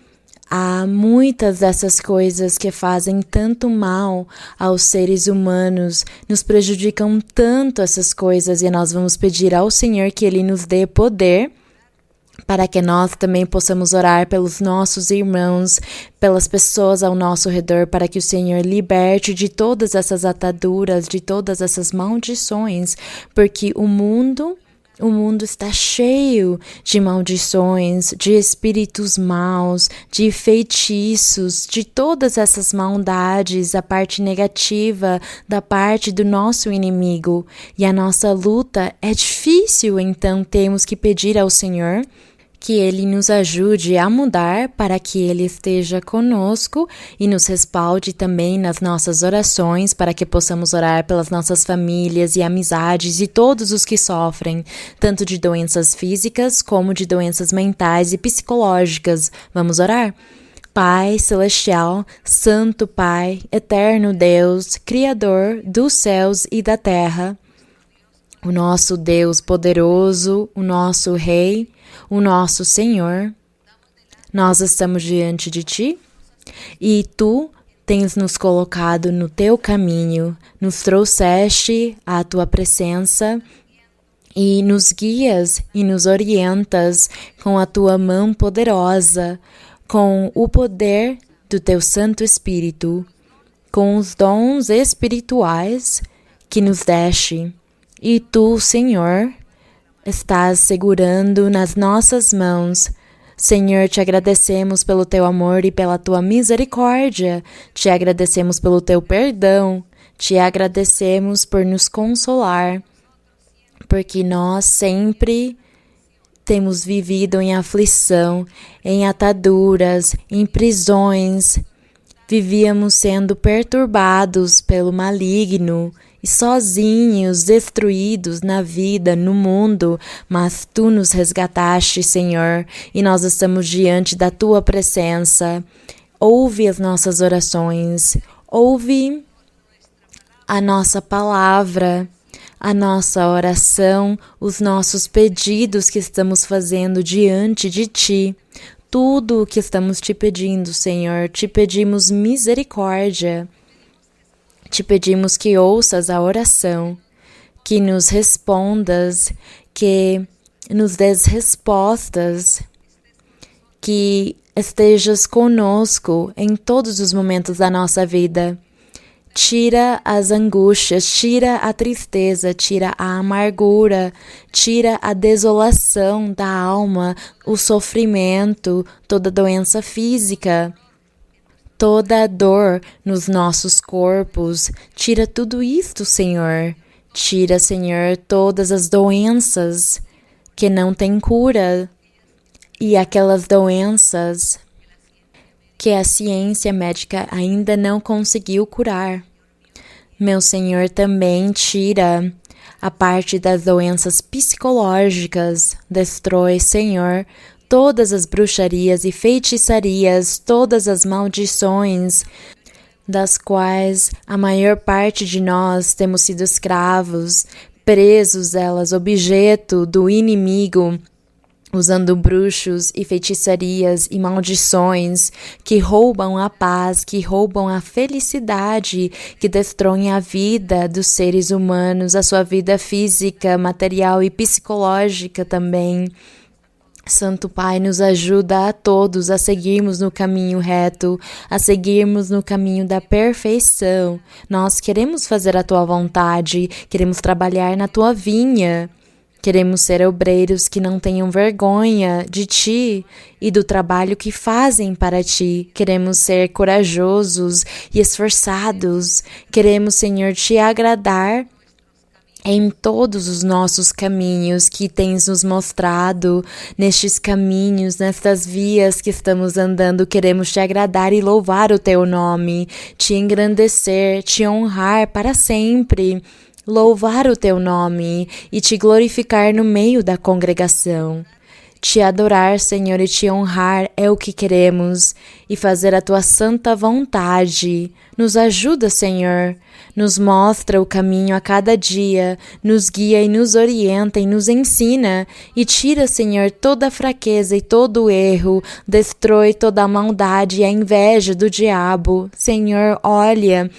Há muitas dessas coisas que fazem tanto mal aos seres humanos, nos prejudicam tanto essas coisas e nós vamos pedir ao Senhor que Ele nos dê poder para que nós também possamos orar pelos nossos irmãos, pelas pessoas ao nosso redor, para que o Senhor liberte de todas essas ataduras, de todas essas maldições, porque o mundo está cheio de maldições, de espíritos maus, de feitiços, de todas essas maldades, a parte negativa da parte do nosso inimigo. E a nossa luta é difícil, então temos que pedir ao Senhor que Ele nos ajude a mudar para que Ele esteja conosco e nos respalde também nas nossas orações para que possamos orar pelas nossas famílias e amizades e todos os que sofrem, tanto de doenças físicas como de doenças mentais e psicológicas. Vamos orar? Pai Celestial, Santo Pai, Eterno Deus, Criador dos céus e da terra, o nosso Deus poderoso, o nosso Rei, o nosso Senhor, nós estamos diante de Ti e Tu tens nos colocado no Teu caminho, nos trouxeste à Tua presença e nos guias e nos orientas com a Tua mão poderosa, com o poder do Teu Santo Espírito, com os dons espirituais que nos deste. E Tu, Senhor, estás segurando nas nossas mãos. Senhor, te agradecemos pelo Teu amor e pela Tua misericórdia. Te agradecemos pelo Teu perdão. Te agradecemos por nos consolar, porque nós sempre temos vivido em aflição, em ataduras, em prisões. Vivíamos sendo perturbados pelo maligno e sozinhos, destruídos na vida, no mundo, mas Tu nos resgataste, Senhor, e nós estamos diante da Tua presença. Ouve as nossas orações, ouve a nossa palavra, a nossa oração, os nossos pedidos que estamos fazendo diante de Ti. Tudo o que estamos Te pedindo, Senhor, Te pedimos misericórdia. Te pedimos que ouças a oração, que nos respondas, que nos des respostas, que estejas conosco em todos os momentos da nossa vida. Tira as angústias, tira a tristeza, tira a amargura, tira a desolação da alma, o sofrimento, toda doença física, toda a dor nos nossos corpos. Tira tudo isto, Senhor. Tira, Senhor, todas as doenças que não têm cura e aquelas doenças que a ciência médica ainda não conseguiu curar. Meu Senhor, também tira a parte das doenças psicológicas. Destrói, Senhor, todas as bruxarias e feitiçarias, todas as maldições, das quais a maior parte de nós temos sido escravos presos elas, objeto do inimigo, usando bruxos e feitiçarias e maldições que roubam a paz, que roubam a felicidade, que destroem a vida dos seres humanos, a sua vida física, material e psicológica também. Santo Pai, nos ajuda a todos a seguirmos no caminho reto, a seguirmos no caminho da perfeição. Nós queremos fazer a Tua vontade, queremos trabalhar na Tua vinha. Queremos ser obreiros que não tenham vergonha de Ti e do trabalho que fazem para Ti. Queremos ser corajosos e esforçados. Queremos, Senhor, Te agradar em todos os nossos caminhos que tens nos mostrado, nestes caminhos, nestas vias que estamos andando. Queremos Te agradar e louvar o Teu nome, Te engrandecer, Te honrar para sempre. Louvar o Teu nome e Te glorificar no meio da congregação. Te adorar, Senhor, e Te honrar é o que queremos, e fazer a Tua santa vontade. Nos ajuda, Senhor, nos mostra o caminho a cada dia, nos guia e nos orienta e nos ensina, e tira, Senhor, toda a fraqueza e todo o erro, destrói toda a maldade e a inveja do diabo. Senhor, olha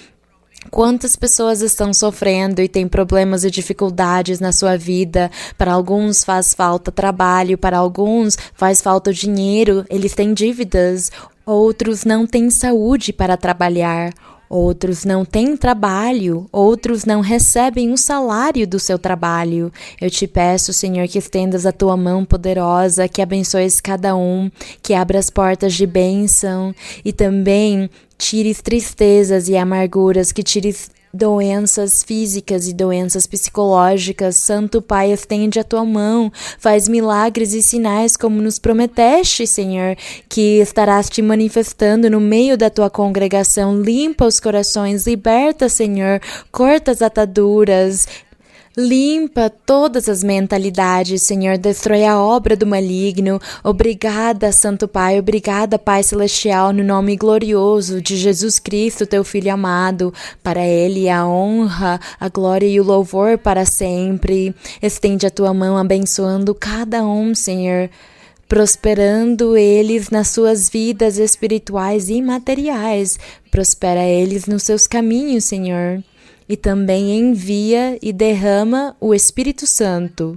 quantas pessoas estão sofrendo e têm problemas e dificuldades na sua vida. Para alguns faz falta trabalho, para alguns faz falta dinheiro, eles têm dívidas. Outros não têm saúde para trabalhar. Outros não têm trabalho, outros não recebem um salário do seu trabalho. Eu te peço, Senhor, que estendas a Tua mão poderosa, que abençoes cada um, que abra as portas de bênção e também tires tristezas e amarguras, que tires doenças físicas e doenças psicológicas. Santo Pai, estende a Tua mão, faz milagres e sinais como nos prometeste, Senhor, que estarás Te manifestando no meio da Tua congregação. Limpa os corações, liberta, Senhor, corta as ataduras, limpa todas as mentalidades, Senhor, destrói a obra do maligno. Obrigada, Santo Pai, obrigada, Pai Celestial, no nome glorioso de Jesus Cristo, Teu Filho amado. Para Ele a honra, a glória e o louvor para sempre. Estende a Tua mão abençoando cada um, Senhor, prosperando eles nas suas vidas espirituais e materiais. Prospera eles nos seus caminhos, Senhor. E também envia e derrama o Espírito Santo.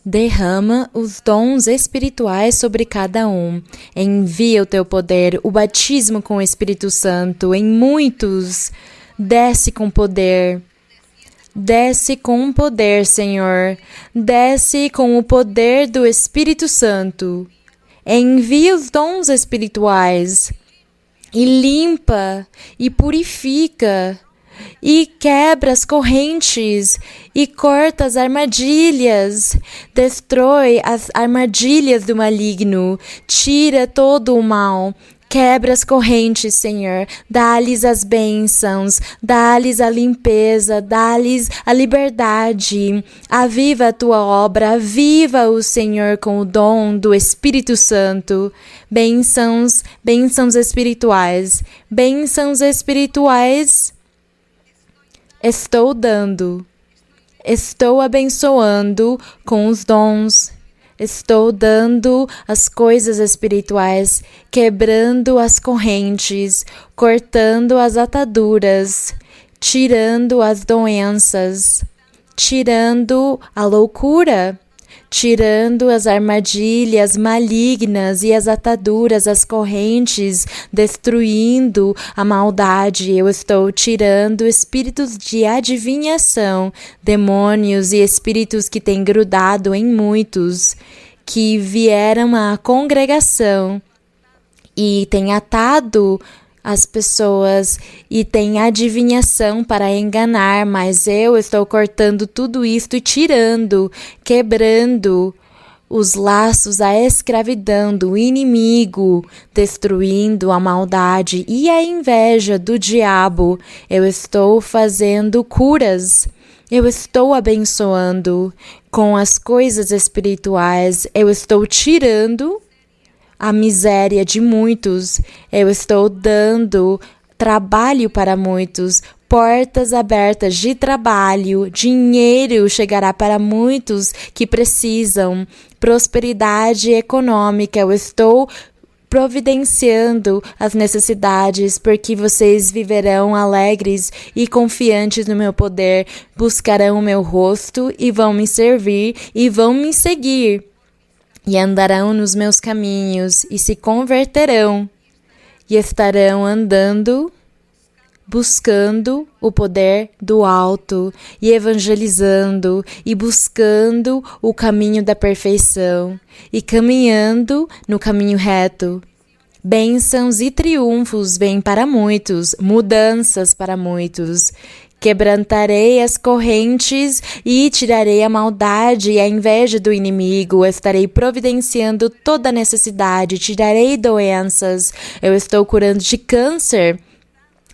Derrama os dons espirituais sobre cada um. Envia o Teu poder, o batismo com o Espírito Santo em muitos. Desce com poder. Desce com poder, Senhor. Desce com o poder do Espírito Santo. Envia os dons espirituais. E limpa e purifica. E quebra as correntes e corta as armadilhas, destrói as armadilhas do maligno, tira todo o mal, quebra as correntes, Senhor, dá-lhes as bênçãos, dá-lhes a limpeza, dá-lhes a liberdade, aviva a Tua obra, aviva-o, Senhor, com o dom do Espírito Santo, bênçãos, bênçãos espirituais, bênçãos espirituais. Estou dando, estou abençoando com os dons, estou dando as coisas espirituais, quebrando as correntes, cortando as ataduras, tirando as doenças, tirando a loucura, tirando as armadilhas malignas e as ataduras, as correntes, destruindo a maldade. Eu estou tirando espíritos de adivinhação, demônios e espíritos que têm grudado em muitos, que vieram à congregação e têm atado as pessoas e tem adivinhação para enganar, mas eu estou cortando tudo isto e tirando, quebrando os laços, a escravidão do inimigo, destruindo a maldade e a inveja do diabo. Eu estou fazendo curas, eu estou abençoando com as coisas espirituais, eu estou tirando a miséria de muitos, eu estou dando trabalho para muitos, portas abertas de trabalho, dinheiro chegará para muitos que precisam, prosperidade econômica. Eu estou providenciando as necessidades, porque vocês viverão alegres e confiantes no meu poder, buscarão o meu rosto e vão me servir e vão me seguir, e andarão nos meus caminhos e se converterão, e estarão andando, buscando o poder do alto e evangelizando e buscando o caminho da perfeição e caminhando no caminho reto. Bênçãos e triunfos vêm para muitos, mudanças para muitos. Quebrantarei as correntes e tirarei a maldade e a inveja do inimigo. Estarei providenciando toda necessidade, tirarei doenças. Eu estou curando de câncer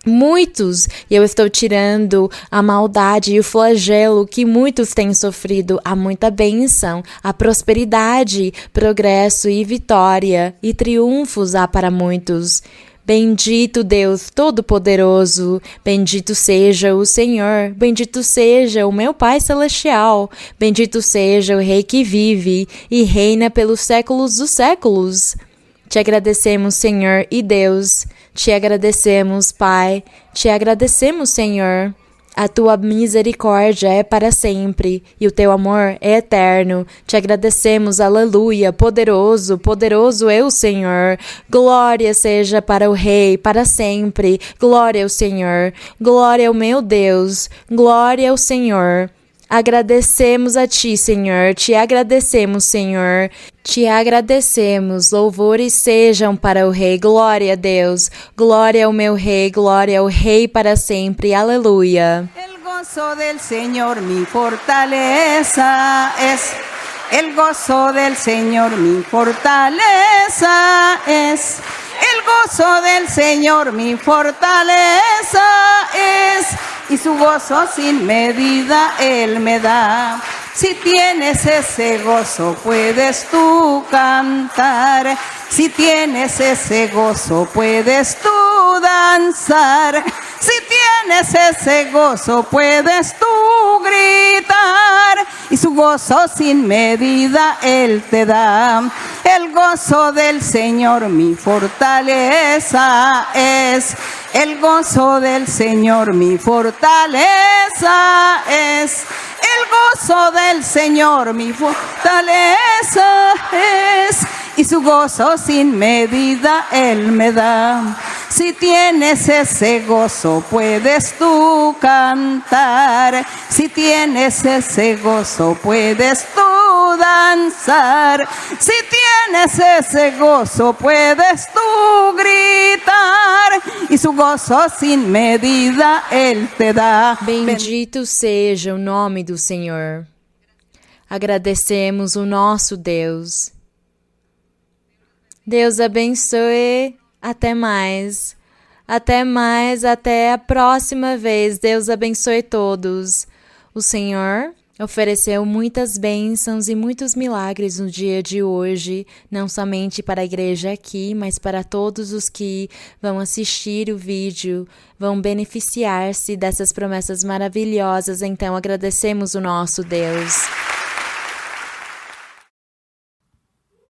muitos, e eu estou tirando a maldade e o flagelo que muitos têm sofrido. Há muita bênção, há prosperidade, progresso e vitória, e triunfos há para muitos. Bendito Deus Todo-Poderoso, bendito seja o Senhor, bendito seja o meu Pai Celestial, bendito seja o Rei que vive e reina pelos séculos dos séculos. Te agradecemos, Senhor e Deus, te agradecemos, Pai, te agradecemos, Senhor. A tua misericórdia é para sempre e o teu amor é eterno. Te agradecemos, aleluia, poderoso, poderoso é o Senhor. Glória seja para o Rei, para sempre. Glória ao Senhor, glória ao meu Deus, glória ao Senhor. Agradecemos a ti, Senhor, te agradecemos, Senhor, te agradecemos. Louvores sejam para o Rei, glória a Deus, glória ao meu Rei, glória ao Rei para sempre, aleluia. El gozo del Señor mi fortaleza es. El gozo del Señor mi fortaleza es. El gozo del Señor mi fortaleza es. Y su gozo sin medida Él me da. Si tienes ese gozo puedes tú cantar. Si tienes ese gozo puedes tú danzar. Si tienes ese gozo puedes tú gritar. Y su gozo sin medida Él te da. El gozo del Señor mi fortaleza es. El gozo del Señor mi fortaleza es. El gozo del Señor mi fortaleza es. Y su gozo sin medida Él me da. Si tienes ese gozo puedes tú cantar. Si tienes ese gozo puedes tú danzar. Si tienes ese gozo puedes tú gritar. Y su gozo sin medida Él te da. Bendito seja o nome do Senhor. Agradecemos o nosso Deus. Deus abençoe. Até mais. Até mais. Até a próxima vez. Deus abençoe todos. O Senhor ofereceu muitas bênçãos e muitos milagres no dia de hoje, não somente para a igreja aqui, mas para todos os que vão assistir o vídeo, vão beneficiar-se dessas promessas maravilhosas. Então agradecemos o nosso Deus.